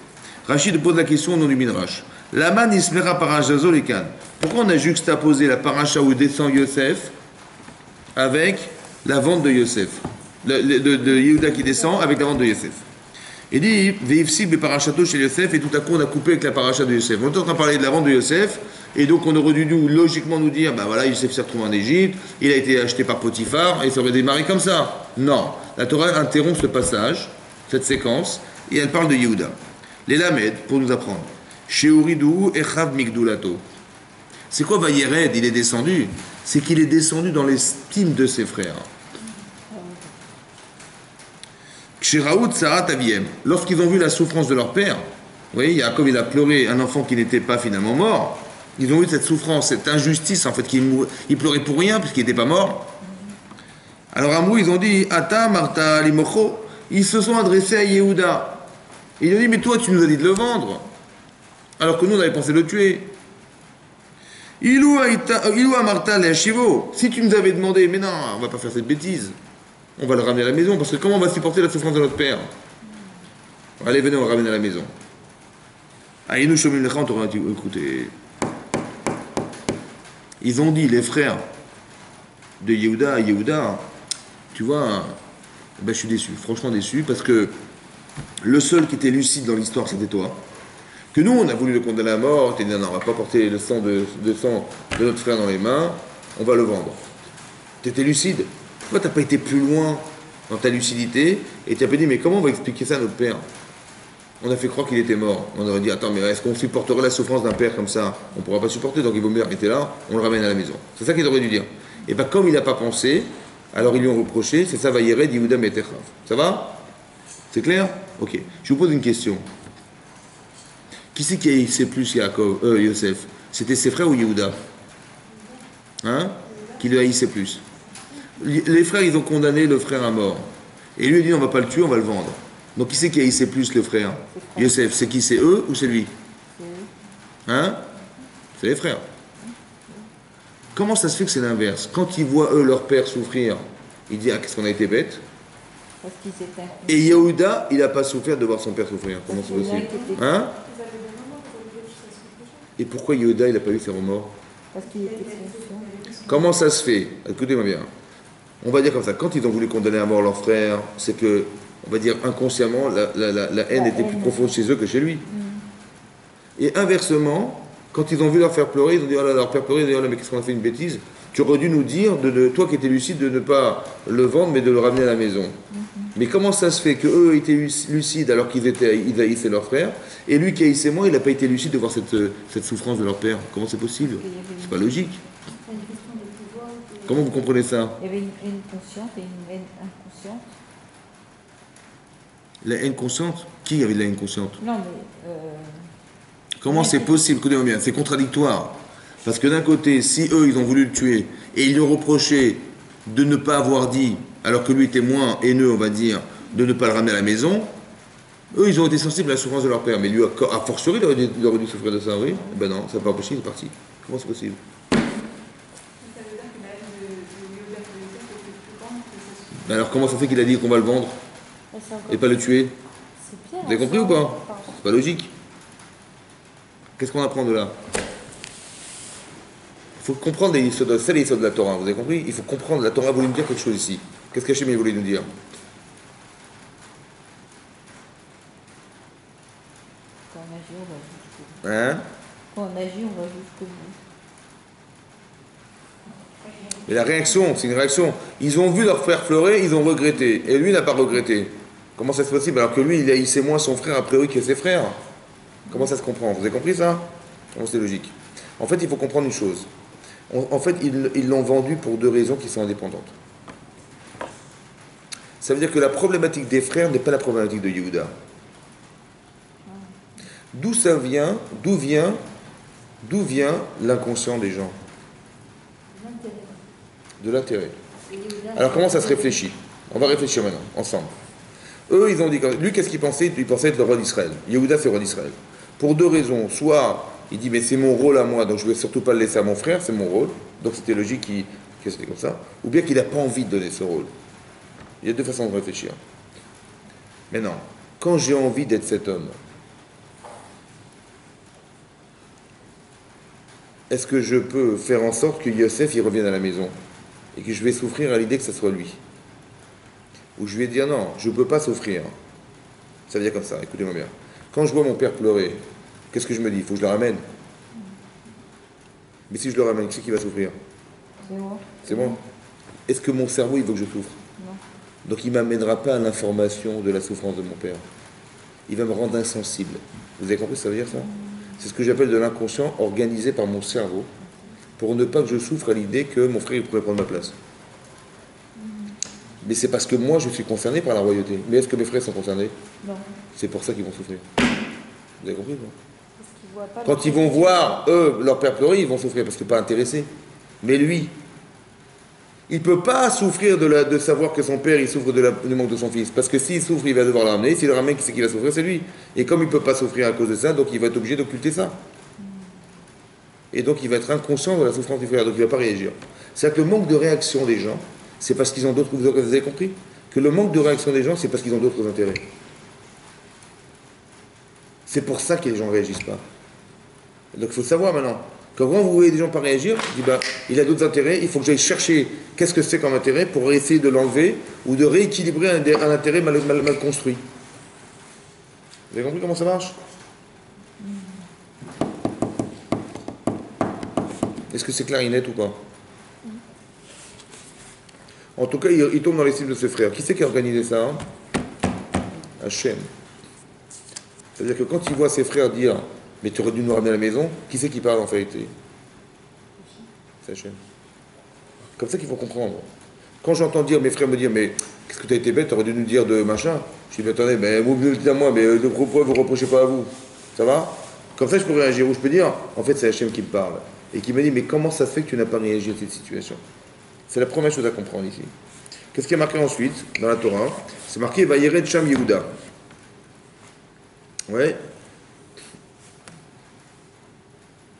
Rashi pose la question au nom du Midrash. Laman Ismera Parachazo Lekan. Pourquoi on a juxtaposé la paracha où descend Yosef avec la vente de Yosef, de Yehuda qui descend avec la vente de Yosef? Il dit, Veifsib et parachato chez Yosef, et tout à coup on a coupé avec la paracha de Yosef. On est en train de parler de la vente de Yosef, et donc on aurait dû logiquement nous dire, ben voilà, Yosef s'est retrouvé en Égypte, il a été acheté par Potiphar, et ça aurait démarré comme ça. Non, la Torah interrompt ce passage, cette séquence, et elle parle de Yehuda. Les Lamed, pour nous apprendre. Sheuridu echav migdulato. C'est quoi Vayered? Il est descendu. C'est qu'il est descendu dans l'estime de ses frères. Lorsqu'ils ont vu la souffrance de leur père, vous voyez, Yaakov il a pleuré un enfant qui n'était pas finalement mort. Ils ont vu cette souffrance, cette injustice en fait, il pleurait pour rien puisqu'il n'était pas mort. Alors à moi ils ont dit Ata Marta Limocho, ils se sont adressés à Yehuda. Ils ont dit mais toi tu nous as dit de le vendre, alors que nous on avait pensé le tuer. Ilou Marta Leashivo, si tu nous avais demandé, mais non, on va pas faire cette bêtise. On va le ramener à la maison, parce que comment on va supporter la souffrance de notre père? Allez, venez, on le ramène à la maison. Ah, et nous, Shomim Lecha, on t'aura dit, écoutez, ils ont dit, les frères de Yehuda à Yehuda, tu vois, ben, je suis déçu, franchement déçu, parce que le seul qui était lucide dans l'histoire, c'était toi. Que nous, on a voulu le condamner à mort, et non, on va pas porter le sang de notre frère dans les mains, on va le vendre. Tu étais lucide. Pourquoi tu n'as pas été plus loin dans ta lucidité et tu n'as pas dit, mais comment on va expliquer ça à notre père? On a fait croire qu'il était mort. On aurait dit, attends, mais est-ce qu'on supporterait la souffrance d'un père comme ça? On ne pourra pas supporter, donc il vaut mieux arrêter là, on le ramène à la maison. C'est ça qu'il aurait dû dire. Et bien, comme il n'a pas pensé, alors ils lui ont reproché, c'est ça, Vayered, Yehuda Metechav. Ça va? C'est clair? Ok. Je vous pose une question. Qui c'est qui haïssait plus Yosef? C'était ses frères ou Yehuda? Hein? Qui le haïssait plus? Les frères, ils ont condamné le frère à mort. Et lui, il dit, on ne va pas le tuer, on va le vendre. Donc qui c'est qui haïssait plus le frère? Yosef, c'est qui? C'est eux ou c'est lui? Hein? C'est les frères. Comment ça se fait que c'est l'inverse? Quand ils voient eux, leur père souffrir, ils disent, ah, qu'est-ce qu'on a été bêtes? Parce qu'ils étaient inconscients. Et Yehuda, il n'a pas souffert de voir son père souffrir. Comment c'est possible? Hein? Et pourquoi Yehuda, il n'a pas eu ses remords? Parce qu'il était conscient. Comment ça se fait? Écoutez-moi bien. On va dire comme ça, quand ils ont voulu condamner à mort leur frère, c'est que, on va dire inconsciemment, la haine était plus profonde chez eux que chez lui. Et inversement, quand ils ont vu leur faire pleurer, ils ont dit, oh là, leur père pleurer, ils ont dit, oh là, mais qu'est-ce qu'on a fait une bêtise? Tu aurais dû nous dire, toi qui étais lucide, de ne pas le vendre, mais de le ramener à la maison. Mais comment ça se fait qu'eux étaient lucides alors qu'ils haïssaient leur frère, et lui qui haïssait moi, il n'a pas été lucide de voir cette souffrance de leur père? Comment c'est possible? C'est pas logique. C'est une question de pouvoir. Comment vous comprenez ça? Il y avait une haine consciente et une haine inconsciente. La haine consciente? Qui avait de la haine consciente? Non, mais Comment c'est possible? Écoutez-moi bien, c'est contradictoire. Parce que d'un côté, si eux, ils ont voulu le tuer, et ils lui ont reproché de ne pas avoir dit, alors que lui était moins haineux, on va dire, de ne pas le ramener à la maison, eux, ils ont été sensibles à la souffrance de leur père. Mais lui, a fortiori, il aurait dû souffrir de ça, oui? Ben non, c'est pas possible, il est parti. Comment c'est possible? Ça veut dire que la haine de Yehuda pour Yosef était plus grande que sa Ben alors comment ça fait qu'il a dit qu'on va le vendre et pas le tuer? c'est bien. Vous avez compris ou pas? C'est pas logique. Qu'est-ce qu'on apprend de là? Il faut comprendre les histoires de la Torah, vous avez compris? Il faut comprendre, la Torah voulait nous dire quelque chose ici. Qu'est-ce qu'Hachem voulait nous dire? Quand on agit, on va jusqu'au bout. Hein? Quand on agit, on va jusqu'au bout. Et la réaction, c'est une réaction. Ils ont vu leur frère pleurer, ils ont regretté. Et lui n'a pas regretté. Comment ça se possible alors que lui, il haïssait moins son frère a priori que ses frères? Comment ça se comprend? Vous avez compris ça? Comment c'est logique? En fait, il faut comprendre une chose. En fait, ils l'ont vendu pour deux raisons qui sont indépendantes. Ça veut dire que la problématique des frères n'est pas la problématique de Yehuda. D'où ça vient? D'où vient l'inconscient des gens? De l'intérêt. Alors comment ça se réfléchit? On va réfléchir maintenant, ensemble. Eux, ils ont dit, lui, qu'est-ce qu'il pensait? Il pensait être le roi d'Israël. Yehuda, c'est le roi d'Israël. Pour deux raisons. Soit, il dit, mais c'est mon rôle à moi, donc je ne vais surtout pas le laisser à mon frère, c'est mon rôle. Donc c'était logique que c'était comme ça. Ou bien qu'il n'a pas envie de donner ce rôle. Il y a deux façons de réfléchir. Maintenant, quand j'ai envie d'être cet homme, est-ce que je peux faire en sorte que Yosef il revienne à la maison et que je vais souffrir à l'idée que ce soit lui? Ou je vais dire non, je ne peux pas souffrir. Ça veut dire comme ça, écoutez-moi bien. Quand je vois mon père pleurer, qu'est-ce que je me dis? Il faut que je le ramène. Mais si je le ramène, qui c'est qui va souffrir? C'est moi. C'est moi. Est-ce que mon cerveau, il veut que je souffre? Non. Donc il ne m'amènera pas à l'information de la souffrance de mon père. Il va me rendre insensible. Vous avez compris ce que ça veut dire ça? C'est ce que j'appelle de l'inconscient organisé par mon cerveau pour ne pas que je souffre à l'idée que mon frère il pourrait prendre ma place. Mais c'est parce que moi je suis concerné par la royauté. Mais est-ce que mes frères sont concernés? Non. C'est pour ça qu'ils vont souffrir. Vous avez compris, non? Parce qu'ils voient pas Quand ils vont voir, eux, leur père pleurer, ils vont souffrir parce qu'ils ne sont pas intéressés. Mais lui, il ne peut pas souffrir de savoir que son père, il souffre du manque de son fils. Parce que s'il souffre, il va devoir le ramener. S'il le ramène, qui c'est qui va souffrir? C'est lui. Et comme il ne peut pas souffrir à cause de ça, donc il va être obligé d'occulter ça. Et donc il va être inconscient de la souffrance du frère, donc il ne va pas réagir. C'est-à-dire que le manque de réaction des gens, c'est parce qu'ils ont d'autres... Vous avez compris? Que le manque de réaction des gens, c'est parce qu'ils ont d'autres intérêts. C'est pour ça que les gens ne réagissent pas. Donc il faut savoir maintenant. Quand vous voyez des gens pas réagir, il dit il a d'autres intérêts, il faut que j'aille chercher qu'est-ce que c'est comme intérêt pour essayer de l'enlever ou de rééquilibrer un intérêt mal construit. Vous avez compris comment ça marche? Est-ce que c'est clair et net ou pas? En tout cas, il tombe dans les cibles de ses frères. Qui c'est qui a organisé ça? Hachem. C'est-à-dire que quand il voit ses frères dire « Mais tu aurais dû nous ramener à la maison », qui c'est qui parle en vérité? C'est Hachem. Comme ça qu'il faut comprendre. Quand j'entends dire, mes frères me dire « Mais qu'est-ce que tu as été bête, tu aurais dû nous dire de machin », je dis « Mais attendez, mais vous me dites à moi, mais pourquoi vous ne reprochez pas à vous ?» Ça va? Comme ça, je peux réagir. Ou je peux dire « En fait, c'est Hachem qui me parle. » Et qui me dit « Mais comment ça se fait que tu n'as pas réagi à cette situation ?» C'est la première chose à comprendre ici. Qu'est-ce qui est marqué ensuite dans la Torah? C'est marqué Vayered Sham Yehuda. Ouais.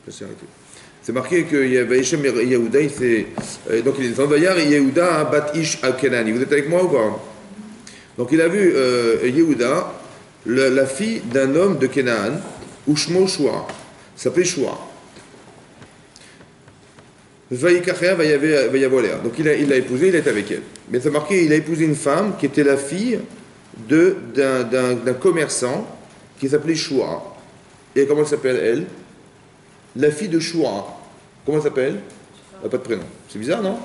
Je vais arrêter. C'est marqué que Vayeshem Yehuda, donc il est dans Vayar Yehuda Bat Ish al-Kenani. Vous êtes avec moi ou pas? Donc il a vu Yehuda, la fille d'un homme de Canaan, Ushmo Shua, s'appelait Shua. Vayikachea Vayavolea. Donc il l'a épousée, il est avec elle. Mais c'est marqué, il a épousé une femme qui était la fille d'un commerçant qui s'appelait Shua. Et comment elle s'appelle, elle? La fille de Shua. Comment elle s'appelle? Elle n'a pas de prénom. C'est bizarre, non?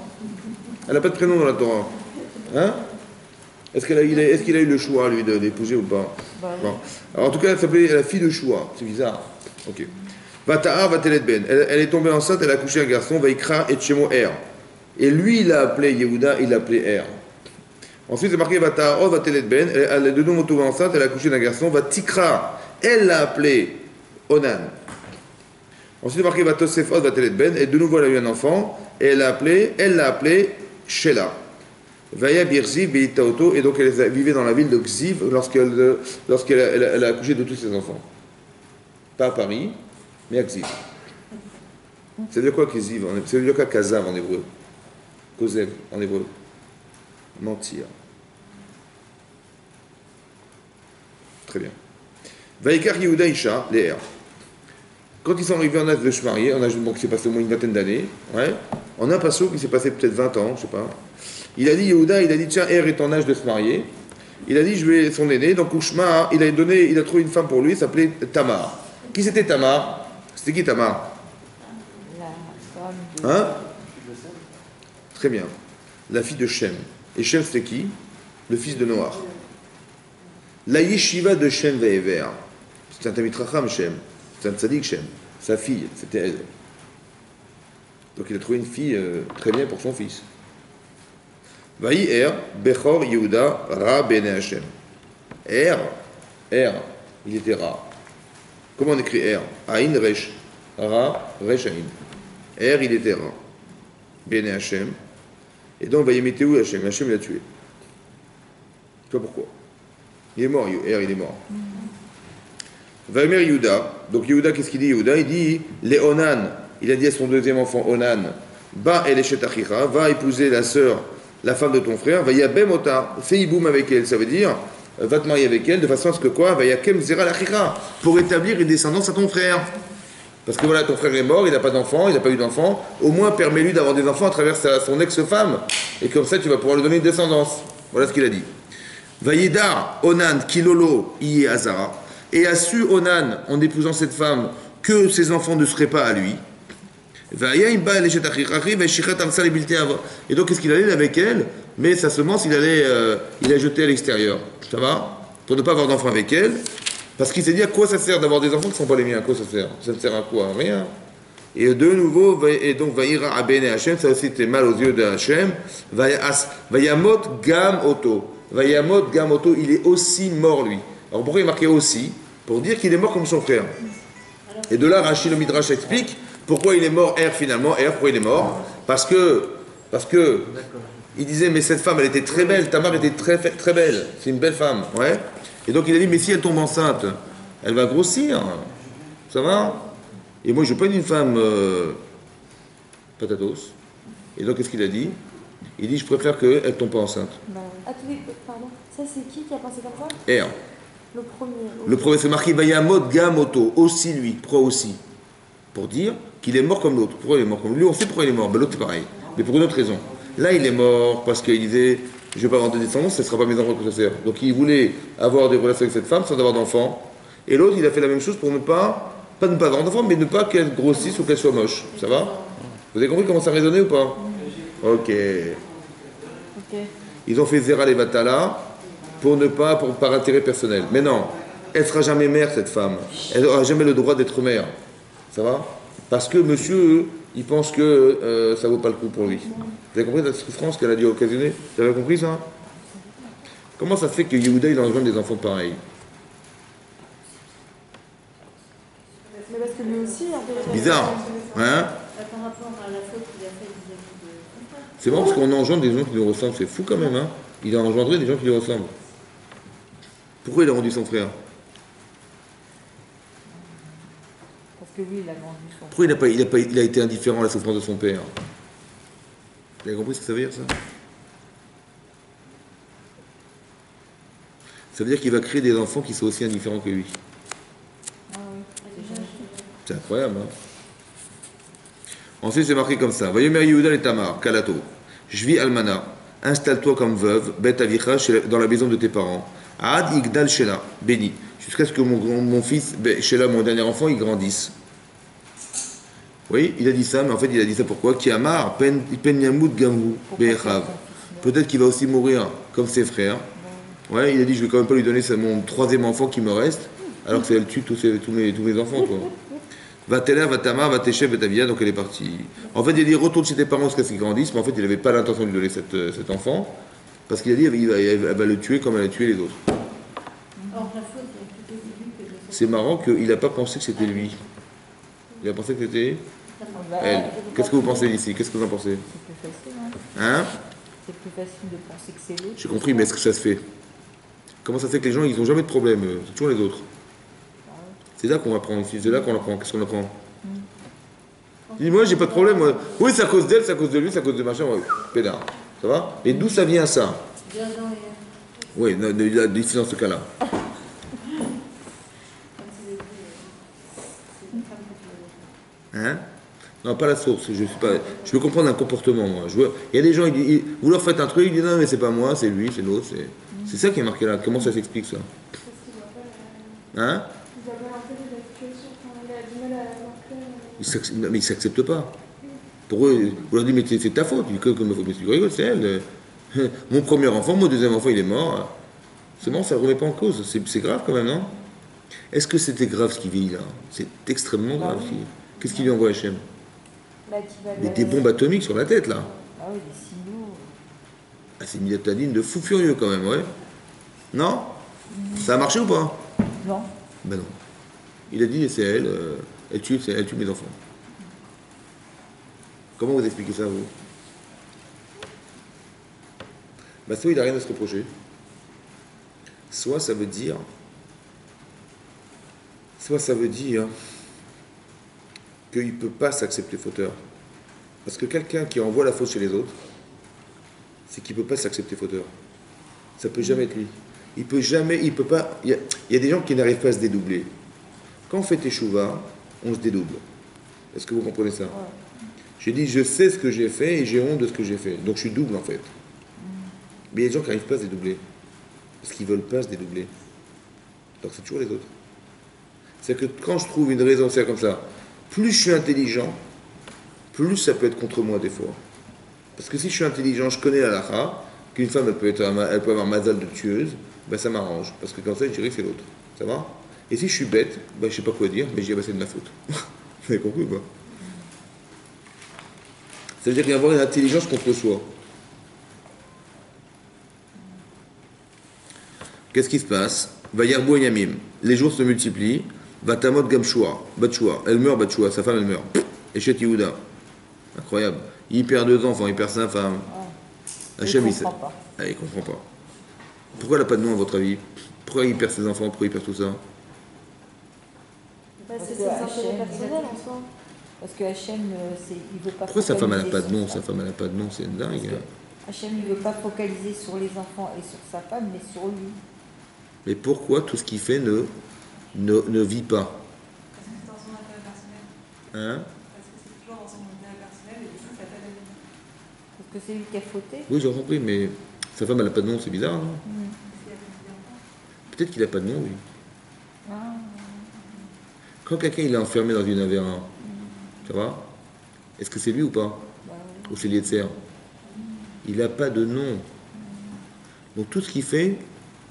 Elle n'a pas de prénom dans la Torah. Hein? Est-ce qu'il a eu le choix, lui, d'épouser ou pas? Bon. Alors, en tout cas, elle s'appelait la fille de Shua. C'est bizarre. Ok. Vata'a Vatelet Ben. Elle est tombée enceinte, elle a accouché un garçon, Vaikra et Chemo Er. Et lui, il l'a appelé Yehuda, il l'a appelé Er. Ensuite, c'est marqué Vata'a Vatelet Ben. Elle est de nouveau tombée enceinte, elle a accouché d'un garçon, Vatikra. Elle l'a appelé Onan. Ensuite, c'est marqué Vatosefot Vatelet Ben. Et de nouveau, elle a eu un enfant, et elle l'a appelé Shela. Vaya Birziv Beitaoto. Et donc, elle vivait dans la ville de Gziv lorsqu'elle a accouché de tous ses enfants. Pas à Paris, mais à Gziv. C'est de quoi Gziv? C'est de quoi Kazav en hébreu? Kozev en hébreu. Mentir. Très bien. Vaikar Yehuda Isha, les R. Quand ils sont arrivés en âge de se marier, en âge qui s'est passé au moins une vingtaine d'années, ouais, en un passage qui s'est passé peut-être 20 ans, je sais pas, il a dit, Yehuda, il a dit, tiens, Er est en âge de se marier. Il a dit, je vais son aîné, donc Ushma, il a trouvé une femme pour lui, il s'appelait Tamar. Qui c'était Tamar? C'était qui Tamar? La femme de... Hein? Très bien. La fille de Shem. Et Shem, c'était qui? Le fils de Noach. La yeshiva de Shem Ve'ever. C'était un Tamid Chacham, Shem. C'était un tzadik, Shem. Sa fille, c'était elle. Donc il a trouvé une fille très bien pour son fils. Vaï Er, Bechor Yehuda, Ra Bene Hashem. Er, il était Ra. Comment on écrit Er? Aïn Resh. Ra, Resh Aïn. Er, il était Ra. Bene Hashem. Et donc, Vaïmeteou Hashem. Hashem l'a tué. Tu vois pourquoi? Il est mort, Er, il est mort. Vaïmer Yehuda. Donc, Yehuda, qu'est-ce qu'il dit, Yehuda? Il dit, les Onan. Il a dit à son deuxième enfant, Onan, Ba el Eshetachicha, va épouser la sœur, la femme de ton frère, va yabem ota, fais iboum avec elle. Ça veut dire, va te marier avec elle, de façon à ce que quoi? Va yakem zera l'achicha, pour établir une descendance à ton frère. Parce que voilà, ton frère est mort, il n'a pas d'enfant, il n'a pas eu d'enfant. Au moins, permets-lui d'avoir des enfants à travers son ex-femme. Et comme ça, tu vas pouvoir lui donner une descendance. Voilà ce qu'il a dit. Vayidar Onan kilolo iye azara. Et a su Onan, en épousant cette femme, que ses enfants ne seraient pas à lui. Et donc, qu'est-ce qu'il allait avec elle? Mais sa semence, il a jeté à l'extérieur. Ça va? Pour ne pas avoir d'enfants avec elle. Parce qu'il s'est dit, à quoi ça sert d'avoir des enfants qui ne sont pas les miens? À quoi ça sert? Ça ne sert à quoi? Rien. Et de nouveau, et donc, Vaïra Abene Hashem, ça aussi était mal aux yeux de Hashem. Vayamot Gam Oto. Vayamot Gam Oto, il est aussi mort, lui. Alors, pourquoi il est marqué aussi? Pour dire qu'il est mort comme son frère. Et de là, Rachid le Midrash explique pourquoi il est mort, finalement. Pourquoi il est mort? Parce que il disait, mais cette femme, elle était très belle. Tamar était très, très belle. C'est une belle femme. Ouais. Et donc, il a dit, mais si elle tombe enceinte, elle va grossir. Ça va? Et moi, je ne veux pas une femme patatos. Et donc, qu'est-ce qu'il a dit? Il dit, je préfère qu'elle ne tombe pas enceinte. Attendez, pardon. Ça, c'est qui a pensé comme ça? Le premier. Le premier, c'est marqué Vayamot Gamoto, aussi lui. Pourquoi aussi? Pour dire qu'il est mort comme l'autre. Pourquoi il est mort comme lui? On sait pourquoi il est mort, ben, l'autre c'est pareil. Mais pour une autre raison. Là, il est mort parce qu'il disait, je ne vais pas avoir de descendance, ce ne sera pas mes enfants que ça sert. Donc il voulait avoir des relations avec cette femme sans avoir d'enfants. Et l'autre, il a fait la même chose pour ne pas avoir d'enfants, mais ne pas qu'elle grossisse ou qu'elle soit moche. Ça va? Vous avez compris comment ça résonnait ou pas? Ok. Ok. Ils ont fait Zera Levatala par intérêt personnel. Mais non, elle ne sera jamais mère, cette femme. Elle n'aura jamais le droit d'être mère. Ça va? Parce que monsieur, il pense que ça ne vaut pas le coup pour lui. Vous avez compris la souffrance qu'elle a dû occasionner? Vous avez compris ça? Comment ça se fait que Yehuda, il engendre des enfants pareils? Mais parce que lui aussi, Bizarre, hein? Par rapport à la faute qu'il a faite vis-à-vis de son frère. C'est bon parce qu'on engendre des gens qui nous ressemblent. C'est fou quand même, hein? Il a engendré des gens qui lui ressemblent. Pourquoi il a rendu son frère? Parce que lui, il a vendu son. Pourquoi il a été indifférent à la souffrance de son père? Vous avez compris ce que ça veut dire, ça? Ça veut dire qu'il va créer des enfants qui sont aussi indifférents que lui. Ah oui, C'est incroyable, hein? Ensuite, c'est marqué comme ça. Vayomer Yehuda et Tamar, Kalato. Je vis Almana. Installe-toi comme veuve, Bet Avicha, dans la maison de tes parents. Ad Igdal Shela, béni. Jusqu'à ce que mon fils, Shela, mon dernier enfant, il grandisse. Oui, il a dit ça, mais en fait, il a dit ça pourquoi? Ki Amar, Pen Yamut Gamhu, Be'echav. Peut-être qu'il va aussi mourir comme ses frères. Ouais, il a dit, je vais quand même pas lui donner mon troisième enfant qui me reste, alors que elle tue tous mes enfants, quoi. Va Teler, va Tamar, va Teshev, va Tavia, donc elle est partie. En fait, il a dit, retourne chez tes parents jusqu'à ce qu'ils grandissent, mais en fait, il n'avait pas l'intention de lui donner cet enfant, parce qu'il a dit, elle va le tuer comme elle a tué les autres. Or, la faute est plutôt début que de son C'est marrant qu'il n'a pas pensé que c'était lui. Il a pensé que c'était elle. Qu'est-ce que vous pensez d'ici? Qu'est-ce que vous en pensez? C'est plus facile, hein. Hein? C'est plus facile de penser que c'est l'autre. J'ai compris, mais est-ce que ça se fait? Comment ça se fait que les gens, ils n'ont jamais de problème? C'est toujours les autres. C'est là qu'on apprend ici, c'est là qu'on apprend. Qu'est-ce qu'on apprend? Il dit, moi, j'ai pas de problème. Moi. Oui, c'est à cause d'elle, c'est à cause de lui, c'est à cause de machin. Ouais, pédard. Ça va? Et d'où ça vient, ça? Oui, ici, dans ce cas-là. Hein? Non, pas la source. Je veux comprendre un comportement, moi. Il y a des gens, vous leur faites un truc, ils disent non, mais c'est pas moi, c'est lui, c'est l'autre. C'est ça qui est marqué là. Comment ça s'explique, ça? Hein? Mais ils ne s'acceptent pas. Pour eux, vous leur dites, mais c'est ta faute. Mais tu rigoles, c'est elle. Mon premier enfant, mon deuxième enfant, il est mort. C'est bon, ça ne remet pas en cause. C'est grave quand même, non? Est-ce que c'était grave ce qu'il vit là? C'est extrêmement grave. Qu'est-ce qu'il lui envoie Hachem? Des bombes atomiques sur la tête, là. Ah oui, des signaux. Ah, c'est une milatadine de fou furieux quand même, ouais. Non? Ça a marché ou pas? Non. Ben non. Il a dit, c'est elle, elle tue mes enfants. Comment vous expliquez ça, vous? Ben, soit il n'a rien à se reprocher, soit ça veut dire qu'il ne peut pas s'accepter fauteur. Parce que quelqu'un qui envoie la faute chez les autres, c'est qu'il ne peut pas s'accepter fauteur. Ça ne peut jamais être lui. Il peut pas. Il y a des gens qui n'arrivent pas à se dédoubler. Quand on fait teshuva, on se dédouble. Est-ce que vous comprenez ça? J'ai dit, je sais ce que j'ai fait et j'ai honte de ce que j'ai fait. Donc je suis double en fait. Mais il y a des gens qui n'arrivent pas à se dédoubler. Parce qu'ils ne veulent pas se dédoubler. Donc c'est toujours les autres. C'est que quand je trouve une raison, c'est comme ça. Plus je suis intelligent, plus ça peut être contre moi des fois. Parce que si je suis intelligent, je connais la halakha, qu'une femme elle peut avoir mazal de tueuse, ben ça m'arrange. Parce que comme ça, je dirais que c'est l'autre. Ça va? Et si je suis bête, ben je sais pas quoi dire, mais je dis ah ben c'est de ma faute. Vous avez compris ou pas? Ça veut dire qu'il y a avoir une intelligence contre soi. Qu'est-ce qui se passe? Va Yarbo et Yamim. Les jours se multiplient. Va Tamot Gamshua. Batshua. Elle meurt, Batshua. Sa femme, elle meurt. Et chez Yehuda. Incroyable. Il perd 2 enfants, il perd sa femme. Il ne comprend pas. Ah, il comprend pas. Pourquoi elle n'a pas de nom, à votre avis? Pourquoi il perd ses enfants? Pourquoi il perd tout ça? C'est ses intérêts personnels en soi. Parce que Hachem, il veut pas. Pourquoi sa femme, elle n'a pas de nom? Sa femme, elle n'a pas de nom, c'est dingue. Hachem, il ne veut pas focaliser sur les enfants et sur sa femme, mais sur lui. Mais pourquoi tout ce qu'il fait ne vit pas? Parce que c'est dans son intérêt personnel. Hein? Parce que c'est toujours dans son intérêt personnel et du coup, ça n'a pas d'avis. Parce que c'est lui qui a fauté. Oui, j'ai compris, mais sa femme, elle n'a pas de nom, c'est bizarre, non? Peut-être qu'il n'a pas de nom, oui. Quand quelqu'un il est enfermé dans une avérin, ça va? Est-ce que c'est lui ou pas? Ou c'est l'Yetzer? Il n'a pas de nom. Donc tout ce qu'il fait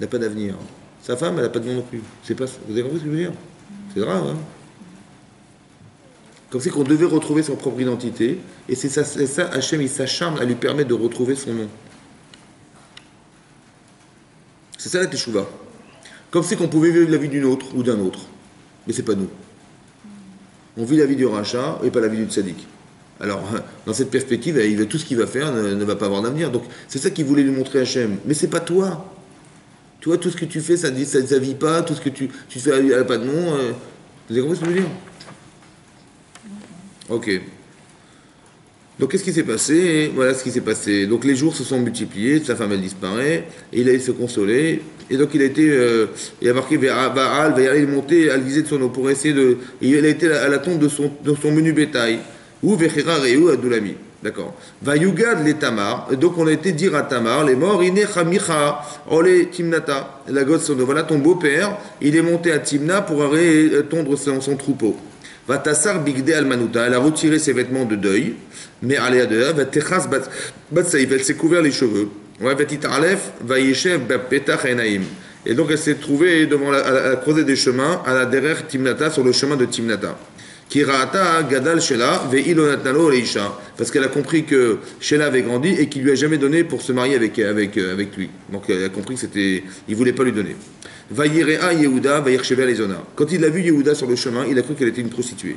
n'a pas d'avenir. Sa femme, elle n'a pas de nom non plus. C'est pas, vous avez compris ce que je veux dire? C'est grave, hein? Comme c'est qu'on devait retrouver son propre identité, et c'est ça, Hachem, il s'acharne à lui permettre de retrouver son nom. C'est ça la teshuva. Comme c'est qu'on pouvait vivre la vie d'une autre ou d'un autre. Mais c'est pas nous. On vit la vie du rachat et pas la vie du tzaddik. Alors, dans cette perspective, tout ce qu'il va faire ne va pas avoir d'avenir. Donc, c'est ça qu'il voulait lui montrer Hachem. Mais c'est pas toi. Toi, tout ce que tu fais, ça vit pas. Tout ce que tu fais, elle n'a pas de nom. Vous avez compris ce que je veux dire? Ok. Donc, qu'est-ce qui s'est passé? Voilà ce qui s'est passé. Donc, les jours se sont multipliés. Sa femme, elle disparaît. Et il allait se consoler. Et donc, il a marqué Baal, il allait monter à l'visée de son eau pour essayer de. Et il a été à la tombe de son menu bétail. Ou Vechera Reu Adulami. D'accord. Va Yugad les Tamar. Donc on a été dire à Tamar, les morts, Ine Chamicha, Ole Timnata. La gosse, voilà ton beau-père, il est monté à Timna pour aller tondre son troupeau. Va Tassar Bigde Almanuta. Elle a retiré ses vêtements de deuil. Mais Aléa de va Techas Batsaïf. Elle s'est couvert les cheveux. Ouais, va Titarlef, va Yeshev Petach Enaim. Et donc elle s'est trouvée devant la croisée des chemins, à la derrière Timnata, sur le chemin de Timnata. Kirata Gadal Shela Veilonatalo Leisha, parce qu'elle a compris que Shela avait grandi et qu'il lui a jamais donné pour se marier avec lui. Donc elle a compris que il voulait pas lui donner. Vayirea Yehuda Vayirsheva Lezona. Quand il a vu Yehuda sur le chemin, il a cru qu'elle était une prostituée.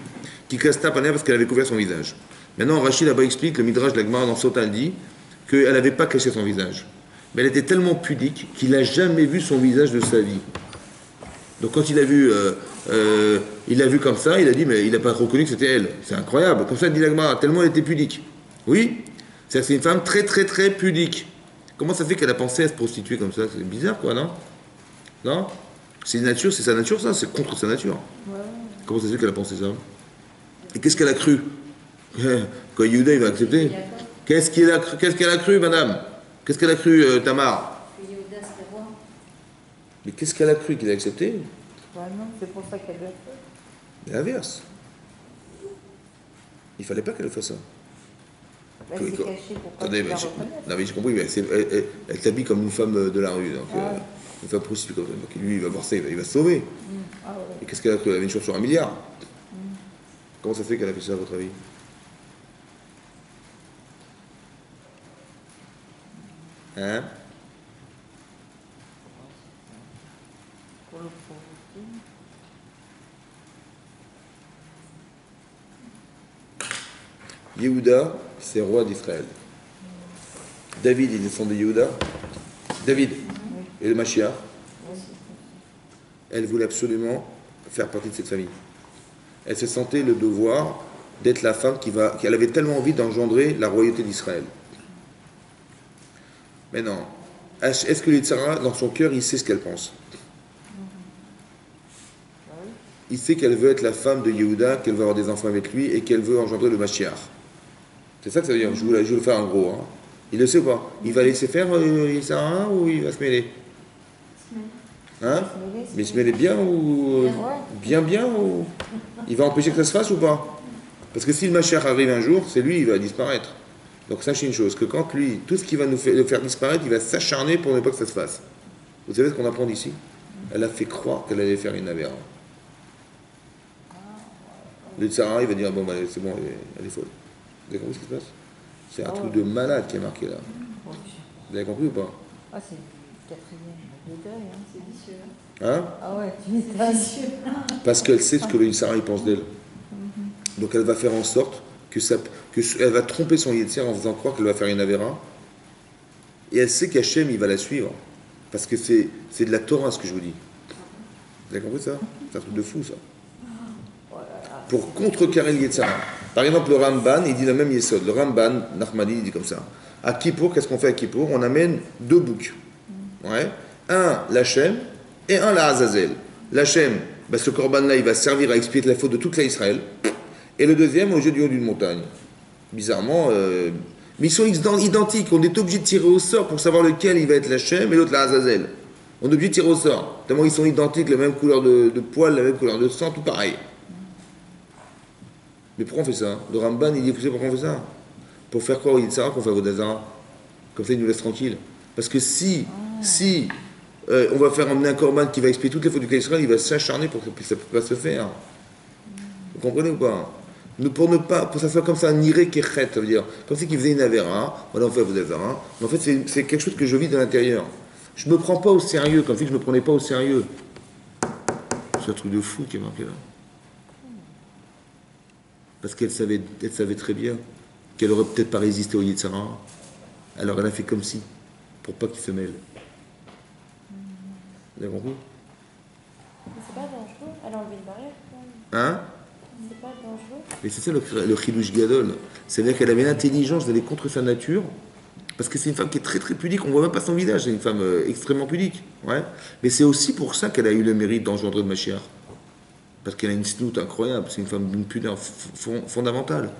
Qui casta paner parce qu'elle avait couvert son visage. Maintenant Rachid là-bas explique, le Midrash de la Gemara dans Sotal dit qu'elle n'avait pas caché son visage. Mais elle était tellement pudique qu'il n'a jamais vu son visage de sa vie. Donc quand il a vu comme ça, il a dit, mais il n'a pas reconnu que c'était elle. C'est incroyable. Comme ça, dit l'Agmara, tellement elle était pudique. Oui, c'est une femme très, très, très pudique. Comment ça fait qu'elle a pensé à se prostituer comme ça? C'est bizarre, quoi, non? Non? C'est sa nature, ça? C'est contre sa nature. Ouais. Comment ça fait qu'elle a pensé ça? Et qu'est-ce qu'elle a cru? Quand Yehuda, il va accepter? Qu'est-ce qu'elle a cru, madame? Qu'est-ce qu'elle a cru, Tamar? Mais qu'est-ce qu'elle a cru qu'il a accepté? Ouais, non, c'est pour ça qu'elle l'a fait. L'inverse. Il fallait pas qu'elle fasse ça. Elle s'est cachée pour pas Attendez, la reconnaisse. Non mais j'ai compris, mais elle s'habille comme une femme de la rue, donc une femme prostituée comme ça. Donc lui, il va voir ça, il va se sauver. Ah, ouais. Et qu'est-ce qu'elle a cru? Elle avait une chance sur un milliard. Comment ça fait qu'elle a fait ça, à votre avis? Hein? Pour le provoquer. Yehuda, c'est roi d'Israël. David, il descend de Yehuda. David et le Mashiach. Elle voulait absolument faire partie de cette famille. Elle se sentait le devoir d'être la femme qu'elle avait tellement envie d'engendrer la royauté d'Israël. Mais non. Est-ce que l'Yitzhara, dans son cœur, il sait ce qu'elle pense? Il sait qu'elle veut être la femme de Yehuda, qu'elle veut avoir des enfants avec lui et qu'elle veut engendrer le Mashiach. C'est ça que ça veut dire. Je vais le faire en gros. Hein. Il le sait pas. Il va laisser faire Yitzhara ou il va se mêler? Hein? Mais il se mêler bien ou bien ou il va empêcher que ça se fasse ou pas? Parce que si le Mashiach arrive un jour, c'est lui, il va disparaître. Donc sachez une chose, que quand lui, tout ce qui va le faire disparaître, il va s'acharner pour ne pas que ça se fasse. Vous savez ce qu'on apprend d'ici? Elle a fait croire qu'elle allait faire une avéra. Le Tsara, il va dire, bon, bah, c'est bon, elle est folle. Vous avez compris ce qui se passe? C'est un truc de malade qui est marqué là. Vous avez compris ou pas? Ah, c'est le 4e degré, hein. C'est vicieux. Hein? Ah ouais, tu m'étonnes. Parce qu'elle sait ce que le Tsara il pense d'elle. Donc elle va faire en sorte elle va tromper son Yetzer en faisant croire qu'elle va faire une avéra. Et elle sait qu'Hachem, il va la suivre. Parce que c'est de la Torah, ce que je vous dis. Vous avez compris ça? C'est un truc de fou, ça. Pour contrecarrer le Yetzara. Par exemple, le Ramban, il dit le même Yesod. Le Ramban, Nachmani, il dit comme ça. À Kippour, qu'est-ce qu'on fait à Kippour? On amène 2 boucs. Ouais. Un, l'Hachem, et un, la Azazel. L'Hachem, ben, ce korban-là, il va servir à expier la faute de toute l'Israël. Et le deuxième, au jeu du haut d'une montagne. Bizarrement, mais ils sont identiques. On est obligé de tirer au sort pour savoir lequel il va être l'Hachem et l'autre la Azazel. On est obligé de tirer au sort. Tellement ils sont identiques, la même couleur de poil, la même couleur de sang, tout pareil. Mais pourquoi on fait ça? Le Ramban, il dit, vous savez pourquoi on fait ça? Pour faire croire au Yitzhara qu'on fait Vodazara. Comme ça, il nous laisse tranquille. Parce que si Si on va faire emmener un corban qui va expier toutes les fautes du cas d'Israël, il va s'acharner pour que ça ne peut pas se faire. Vous comprenez ou pas? Pour que ça soit comme ça, un iré kéchet, ça veut dire, comme si qu'il faisait une avera, voilà, on fait vous avera, mais en fait, c'est quelque chose que je vis de l'intérieur. Je me prends pas au sérieux, comme si je me prenais pas au sérieux. C'est un truc de fou qui est marqué là. Parce qu'elle savait très bien qu'elle aurait peut-être pas résisté au Yitzhara. Alors elle a fait comme si, pour pas qu'il se mêle. Vous avez compris? Mais c'est pas dangereux. Elle a enlevé une barrière. Hein? C'est pas dangereux. Mais c'est ça le chidouche gadol. C'est-à-dire qu'elle avait l'intelligence d'aller contre sa nature, parce que c'est une femme qui est très très pudique, on voit même pas son visage, c'est une femme extrêmement pudique. Ouais. Mais c'est aussi pour ça qu'elle a eu le mérite d'engendrer le Mashiach. Parce qu'elle a une snout incroyable, c'est une femme d'une pudeur fondamentale.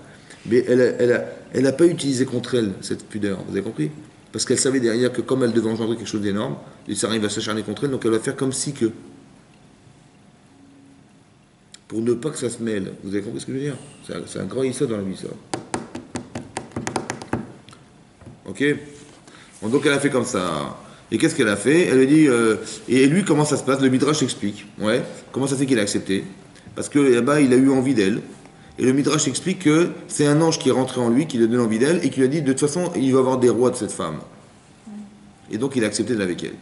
Mais elle n'a pas utilisé contre elle cette pudeur, vous avez compris? Parce qu'elle savait derrière que comme elle devait engendrer quelque chose d'énorme, il arrive à s'acharner contre elle, donc elle va faire comme si que. Pour ne pas que ça se mêle. Vous avez compris ce que je veux dire? C'est un grand issa dans la vie, ça. Ok? Donc elle a fait comme ça. Et qu'est-ce qu'elle a fait? Elle lui dit, et lui, comment ça se passe? Le Midrash explique. Ouais. Comment ça fait qu'il a accepté? Parce que là-bas, il a eu envie d'elle. Et le Midrash explique que c'est un ange qui est rentré en lui, qui lui a donné envie d'elle, et qui lui a dit, de toute façon, il va avoir des rois de cette femme. Et donc, il a accepté d'aller avec elle.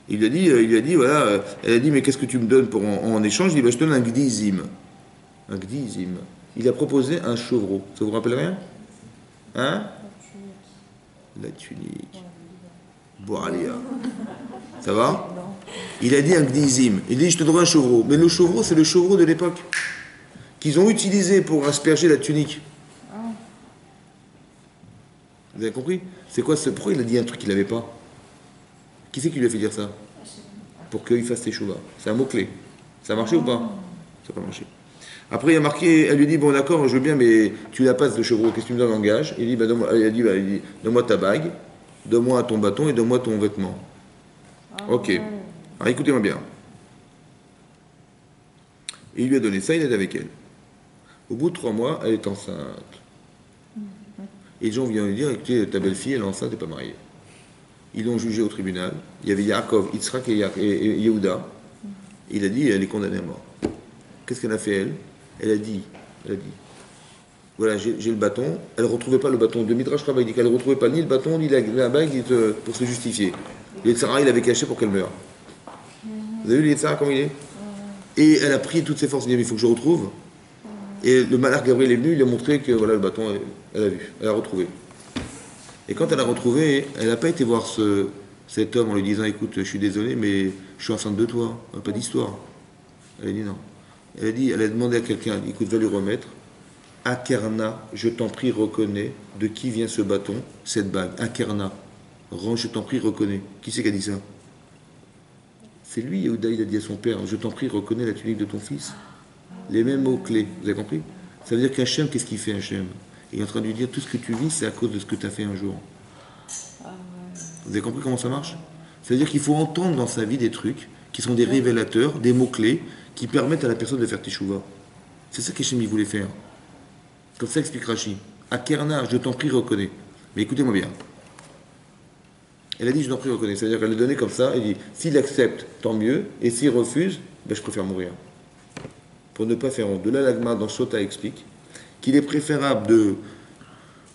Il lui a dit, voilà, elle a dit, mais qu'est-ce que tu me donnes en échange? Il dit, bah, je te donne un gdizim. Un gdizim. Il a proposé un chevreau. Ça vous rappelle rien? Hein? La tunique. Boalia. Ça va? Il a dit un gdizim. Il dit, je te donne un chevreau. Mais le chevreau, c'est le chevreau de l'époque. Qu'ils ont utilisé pour asperger la tunique. Vous avez compris? C'est quoi ce... Pourquoi il a dit un truc qu'il n'avait pas? Qui c'est qui lui a fait dire ça? Pour qu'il fasse ses chouvas. C'est un mot-clé. Ça a marché ou pas? Ça n'a pas marché. Après, il a marqué, elle lui dit, bon d'accord, je veux bien, mais tu la passes de chevreau, qu'est-ce que tu me donnes en gage? Il dit, donne-moi ta bague, donne-moi ton bâton et donne-moi ton vêtement. Ok. Alors écoutez-moi bien. Il lui a donné ça, il est avec elle. Au bout de 3 mois, elle est enceinte. Et les gens viennent lui dire, écoutez, ta belle-fille, elle est enceinte, elle n'est pas mariée. Ils l'ont jugée au tribunal. Il y avait Yaakov, Yitzhak et Yehuda. Il a dit, elle est condamnée à mort. Qu'est-ce qu'elle a fait, elle? Elle a dit, voilà, j'ai le bâton. Elle ne retrouvait pas le bâton. De Midrash Rabbah, il dit qu'elle ne retrouvait pas ni le bâton, ni la bague pour se justifier. Le Yitzhara, il avait caché pour qu'elle meure. Vous avez vu le Yitzhara, comment il est? Et elle a pris toutes ses forces, elle a dit, mais il faut que je retrouve. Et le malach Gabriel est venu, il lui a montré que voilà, le bâton, elle a vu, elle a retrouvé. Et quand elle a retrouvé, elle n'a pas été voir cet homme en lui disant, écoute, je suis désolé, mais je suis enceinte de toi, pas d'histoire. Elle a dit non. Elle a demandé à quelqu'un, écoute, va lui remettre. Akerna, je t'en prie, reconnais de qui vient ce bâton, cette bague. Akerna, je t'en prie, reconnais. Qui c'est qui a dit ça? C'est lui, Yehuda, il a dit à son père, je t'en prie, reconnais la tunique de ton fils. Les mêmes mots-clés, vous avez compris? Ça veut dire qu'Hachem, qu'est-ce qu'il fait Hachem? Il est en train de lui dire, tout ce que tu vis, c'est à cause de ce que tu as fait un jour. Vous avez compris comment ça marche? Ça veut dire qu'il faut entendre dans sa vie des trucs qui sont des révélateurs, des mots-clés, qui permettent à la personne de faire teshuva. C'est ça qu'Hachem voulait faire. Comme ça explique Rashi. Akerna, je t'en prie, reconnais. Mais écoutez-moi bien. Elle a dit, je t'en prie, reconnais. C'est-à-dire qu'elle le donnait comme ça, elle dit, s'il accepte, tant mieux, et s'il refuse, ben, je préfère mourir. Pour ne pas faire honte. De là, l'Agma dans Sota explique qu'il est préférable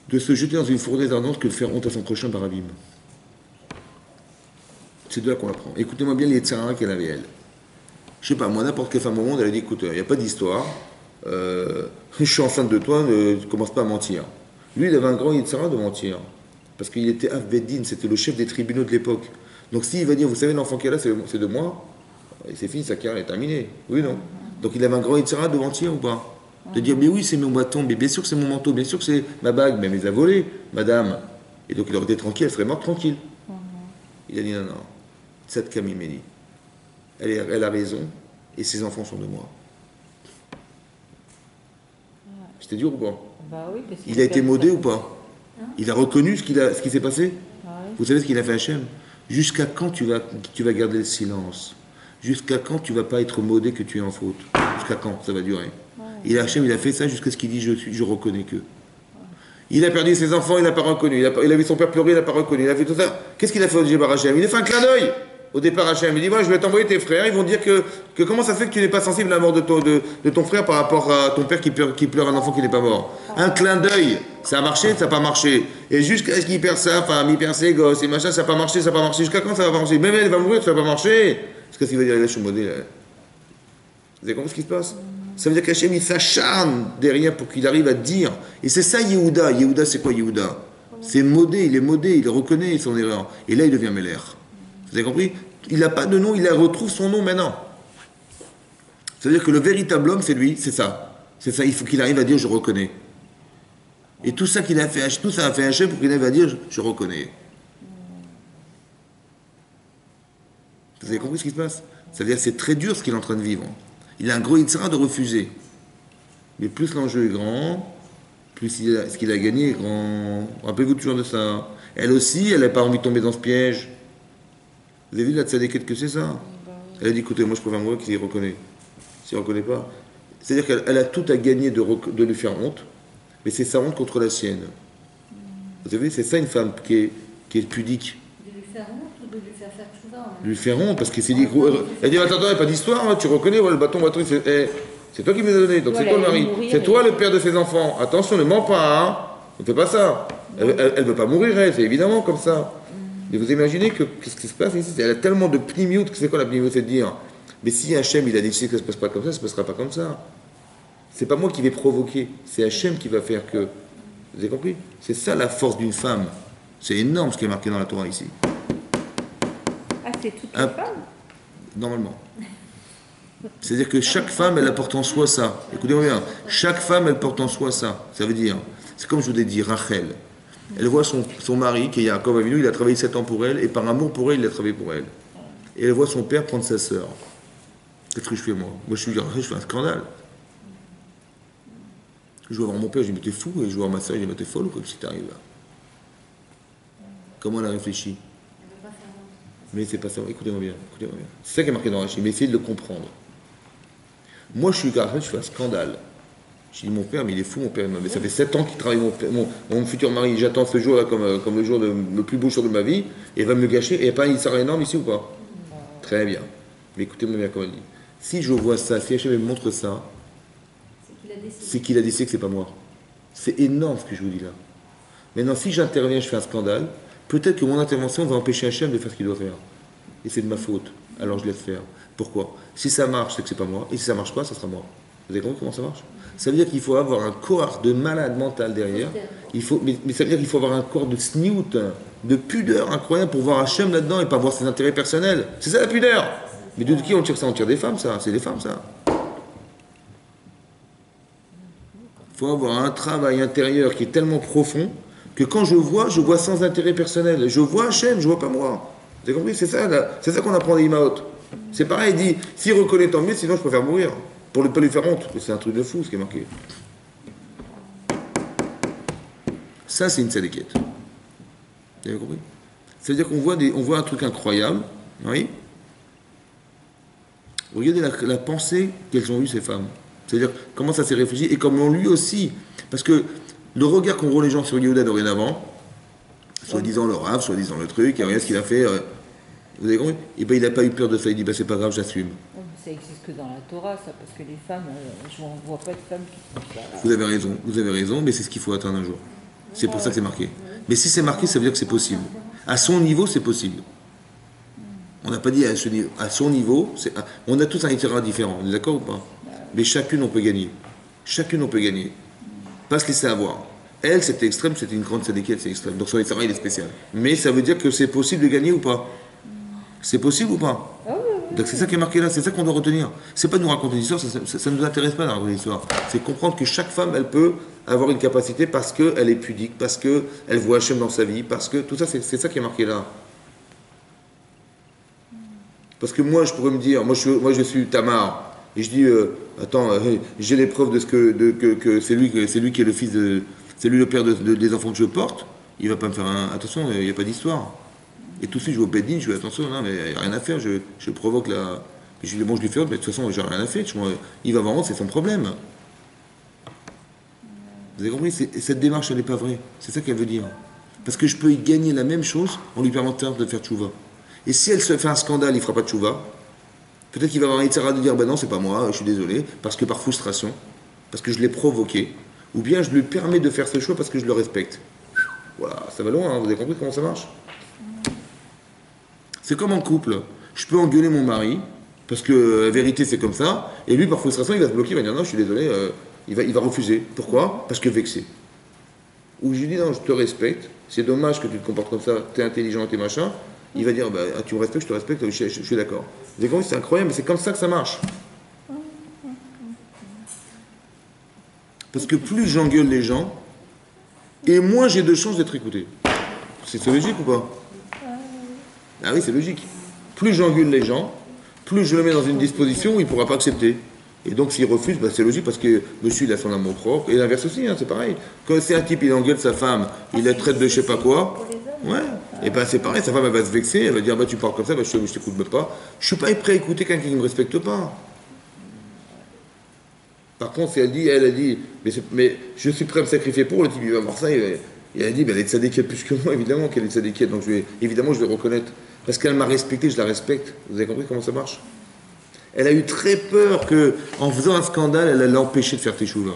de se jeter dans une fournaise ardente que de faire honte à son prochain par abîme. C'est de là qu'on apprend. Écoutez-moi bien les Yetzirah qu'elle avait, elle. Je sais pas, moi, n'importe quelle femme au monde, elle a dit, écoute, il n'y a pas d'histoire, je suis enceinte de toi, ne commence pas à mentir. Lui, il avait un grand Yetzirah de mentir. Parce qu'il était Avbeddin, c'était le chef des tribunaux de l'époque. Donc s'il va dire, vous savez, l'enfant qu'elle a, c'est de moi, et c'est fini, sa carrière est terminée. Oui, non? Donc il avait un grand Yetzirah de mentir ou pas? De dire, mais oui, c'est mon bâton, mais bien sûr que c'est mon manteau, bien sûr que c'est ma bague, mais elle les a volés, madame. Et donc il aurait été tranquille, elle serait morte tranquille. Il a dit, non, non, Tzad Kamimeni. Elle a raison, et ses enfants sont de moi. C'était dur ou pas? Bah oui, parce il a été maudé ou pas? Il a reconnu ce qui s'est passé? Oui. Vous savez ce qu'il a fait Hachem? Jusqu'à quand tu vas garder le silence? Jusqu'à quand tu ne vas pas être maudé que tu es en faute? Jusqu'à quand ça va durer? Et Hachem, il a fait ça jusqu'à ce qu'il dit je reconnais que. Il a perdu ses enfants, il n'a pas reconnu. Il a vu son père pleurer, il n'a pas reconnu. Il a fait tout ça. Qu'est-ce qu'il a fait au départ Hachem? Il a fait un clin d'œil au départ Hachem. Il dit, voilà, je vais t'envoyer tes frères. Ils vont dire que comment ça fait que tu n'es pas sensible à la mort de ton frère par rapport à ton père qui pleure un enfant qui n'est pas mort. Un clin d'œil. Ça a marché, ça n'a pas marché. Et jusqu'à ce qu'il perd sa femme, il perd ses gosses et machin, ça n'a pas marché, ça n'a pas marché. Jusqu'à quand ça va marcher? Même elle va mourir, ça n'a pas marché. Qu'est-ce qu'il va dire? Je suis modé. Vous avez compris ce qui se passe? Ça veut dire qu'Hachem il s'acharne derrière pour qu'il arrive à dire. Et c'est ça Yehuda. Yehuda c'est quoi Yehuda? C'est modé, il reconnaît son erreur. Et là il devient Meler. Vous avez compris? Il n'a pas de nom, il retrouve son nom maintenant. Ça veut dire que le véritable homme c'est lui, c'est ça. C'est ça, il faut qu'il arrive à dire je reconnais. Et tout ça qu'il a fait, tout ça a fait Hachem pour qu'il arrive à dire je reconnais. Vous avez compris ce qui se passe? Ça veut dire que c'est très dur ce qu'il est en train de vivre. Il a un gros Yitzhara de refuser. Mais plus l'enjeu est grand, plus ce qu'il a gagné est grand. Rappelez-vous toujours de ça. Elle aussi, elle n'a pas envie de tomber dans ce piège. Vous avez vu la tzadékette que c'est ça? Elle a dit, écoutez, moi je préfère mourir qu'il reconnaît. S'il ne reconnaît pas. C'est-à-dire qu'elle a tout à gagner de lui faire honte, mais c'est sa honte contre la sienne. Vous avez vu, c'est ça une femme qui est pudique. De lui faire honte ou de lui faire tchouva? Lui faire honte, parce qu'il s'est dit... Elle dit, attends, il n'y a pas d'histoire, hein, tu reconnais, voilà, le bâton, c'est toi qui me l'as donné, donc voilà, c'est toi le mari. C'est toi le père de ses enfants. Attention, ne mens pas, hein. Ne fais pas ça. Elle ne veut pas mourir, elle, c'est évidemment comme ça. Mais vous imaginez qu'est-ce qui se passe ici? Elle a tellement de pnimiout, c'est quoi la pnimiout? C'est de dire, mais si Hachem, il a décidé que ça ne se passe pas comme ça ne se passera pas comme ça. C'est pas moi qui vais provoquer, c'est Hachem qui va faire que... Vous avez compris? C'est ça la force d'une femme. C'est énorme ce qui est marqué dans la Torah ici. Ah, c'est toutes les femmes? Normalement. C'est-à-dire que chaque femme, elle apporte en soi ça. Écoutez-moi bien. Chaque femme, elle porte en soi ça. Ça veut dire, c'est comme je vous ai dit, Rachel. Elle voit son mari, qui est Yaakov Avinu, il a travaillé 7 ans pour elle, et par amour pour elle, il a travaillé pour elle. Et elle voit son père prendre sa sœur. Qu'est-ce que je fais, moi? Moi, je fais un scandale. Je vais voir mon père, je dis, mais t'es fou. Et je vais voir ma sœur, je dis, mais t'es folle ou quoi, si t'arrives là? Comment elle a réfléchi? Mais c'est pas ça. Écoutez-moi bien. C'est ça qui est marqué dans Rachid. Mais essayez de le comprendre. Moi, je suis garçon, je fais un scandale. Je dis, mon père, mais il est fou, mon père. Mais ça fait 7 ans qu'il travaille, mon futur mari. J'attends ce jour-là comme le jour le plus beau jour de ma vie. Et il va me le gâcher. Et il n'y a pas un Issar énorme ici ou pas? Très bien. Mais écoutez-moi bien, comme elle dit. Si je vois ça, si Hachem me montre ça, c'est qu'il a décidé que c'est pas moi. C'est énorme ce que je vous dis là. Maintenant, si j'interviens, je fais un scandale, peut-être que mon intervention va empêcher Hachem de faire ce qu'il doit faire. Et c'est de ma faute. Alors je laisse faire. Pourquoi? Si ça marche, c'est que c'est pas moi. Et si ça marche pas, ça sera moi. Vous avez compris comment ça marche? Ça veut dire qu'il faut avoir un corps de malade mental derrière. Mais ça veut dire qu'il faut avoir un corps de sniout, de pudeur incroyable pour voir Hachem là-dedans et pas voir ses intérêts personnels. C'est ça la pudeur. Mais de qui on tire ça? On tire des femmes, ça. C'est des femmes, ça. Il faut avoir un travail intérieur qui est tellement profond que quand je vois sans intérêt personnel. Je vois Hachem, je vois pas moi. Vous avez compris? C'est ça qu'on apprend des Imaot. C'est pareil, il dit, s'il reconnaît tant mieux, sinon je préfère mourir. Pour ne pas lui faire honte. C'est un truc de fou ce qui est marqué. Ça, c'est une tzadékette. Vous avez compris? C'est-à-dire qu'on voit un truc incroyable. Oui? Regardez la pensée qu'elles ont eue, ces femmes. C'est-à-dire comment ça s'est réfléchi et comment lui aussi. Parce que le regard qu'ont les gens sur Yehuda dorénavant, soi-disant le rave, soi-disant le truc, et regarde ce qu'il a fait. Vous avez compris? Et bien il n'a pas eu peur de ça, il dit c'est pas grave, j'assume. Ça existe que dans la Torah, ça, parce que les femmes, je ne vois pas de femmes qui font ça. Vous avez raison, mais c'est ce qu'il faut atteindre un jour. C'est pour ça que c'est marqué. Mais si c'est marqué, ça veut dire que c'est possible. À son niveau, c'est possible. On n'a pas dit à son niveau, on a tous un itinéraire différent, on est d'accord ou pas? Mais chacune on peut gagner. Chacune on peut gagner. Pas se laisser avoir. Elle, c'était extrême, c'était une grande tzadékette, c'est extrême. Donc son itinéraire, il est spécial. Mais ça veut dire que c'est possible de gagner ou pas? C'est possible ou pas? Donc c'est ça qui est marqué là, c'est ça qu'on doit retenir. C'est pas de nous raconter une histoire, ça ne nous intéresse pas de raconter une histoire. C'est comprendre que chaque femme, elle peut avoir une capacité parce qu'elle est pudique, parce qu'elle voit Hachem dans sa vie, parce que tout ça, c'est ça qui est marqué là. Parce que moi, je pourrais me dire, moi je suis Tamar, et je dis, attends, j'ai les preuves de ce que c'est lui qui est le fils de, c'est lui le père des enfants que je porte. Il va pas me faire attention, il n'y a pas d'histoire. Et tout de suite, je vais au Bédine, je dis attention, non, mais il n'y a rien à faire, je provoque la. Je dis bon, je lui fais honte, mais de toute façon, j'ai rien à faire. Il va avoir honte, c'est son problème. Vous avez compris? Cette démarche, elle n'est pas vraie. C'est ça qu'elle veut dire. Parce que je peux y gagner la même chose en lui permettant de faire tchouva. Et si elle se fait un scandale, il ne fera pas de tchouva. Peut-être qu'il va avoir un itzara de dire, ben non, c'est pas moi, je suis désolé, parce que par frustration, parce que je l'ai provoqué, ou bien je lui permets de faire ce choix parce que je le respecte. Voilà, ça va loin, hein, vous avez compris comment ça marche? C'est comme en couple. Je peux engueuler mon mari, parce que la vérité c'est comme ça, et lui par frustration il va se bloquer, il va dire non, je suis désolé, il va refuser. Pourquoi? Parce que vexé. Ou je lui dis non, je te respecte, c'est dommage que tu te comportes comme ça, tu es intelligent, tu es machin. Il va dire, bah, tu me respectes, je te respecte, je suis d'accord. Vous avez compris, c'est incroyable, mais c'est comme ça que ça marche. Parce que plus j'engueule les gens, et moins j'ai de chances d'être écouté. C'est logique ou pas? Ah oui, c'est logique. Plus j'engueule les gens, plus je le mets dans une disposition où il ne pourra pas accepter. Et donc s'il refuse, bah, c'est logique parce que monsieur il a son amour propre. Et l'inverse aussi, hein, c'est pareil. Quand c'est un type, il engueule sa femme, il la traite de je sais pas quoi. Ouais. Et ben c'est pareil, sa femme elle va se vexer, elle va dire bah tu parles comme ça, bah, je t'écoute même pas. Je suis pas prêt à écouter quelqu'un qui ne me respecte pas. Par contre, si elle a dit, mais je suis prêt à me sacrifier pour, le type il va voir ça, et elle a dit, bah, elle est tzadékiette plus que moi, évidemment qu'elle est tzadékiette, donc évidemment je vais reconnaître. Parce qu'elle m'a respecté, je la respecte. Vous avez compris comment ça marche? Elle a eu très peur qu'en faisant un scandale, elle allait l'empêcher de faire teshuva.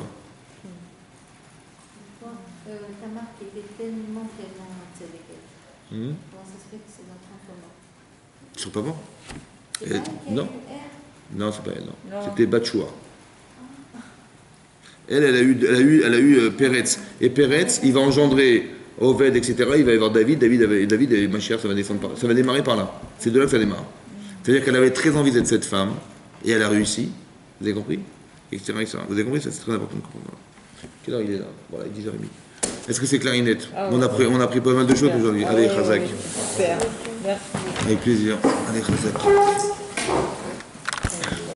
Tamar qui était tellement tzadékiette. Comment ça se fait que ses enfants sont morts? Ils sont pas morts? Non. Non, c'est pas elle, non. C'était Batchoua. Elle a eu Peretz. Et Peretz, il va engendrer Oved, etc. Il va y avoir David et Mashiach, ça va démarrer par là. C'est de là que ça démarre. C'est-à-dire qu'elle avait très envie d'être cette femme, et elle a réussi. Vous avez compris? Etc. Vous avez compris? Ça, c'est très important de comprendre. Quelle heure il est là? Voilà, 10h30. Est-ce que c'est clair et net? On a pris pas mal de choses aujourd'hui. Allez, Chazak. Super. Merci. Avec plaisir. Allez, Chazak.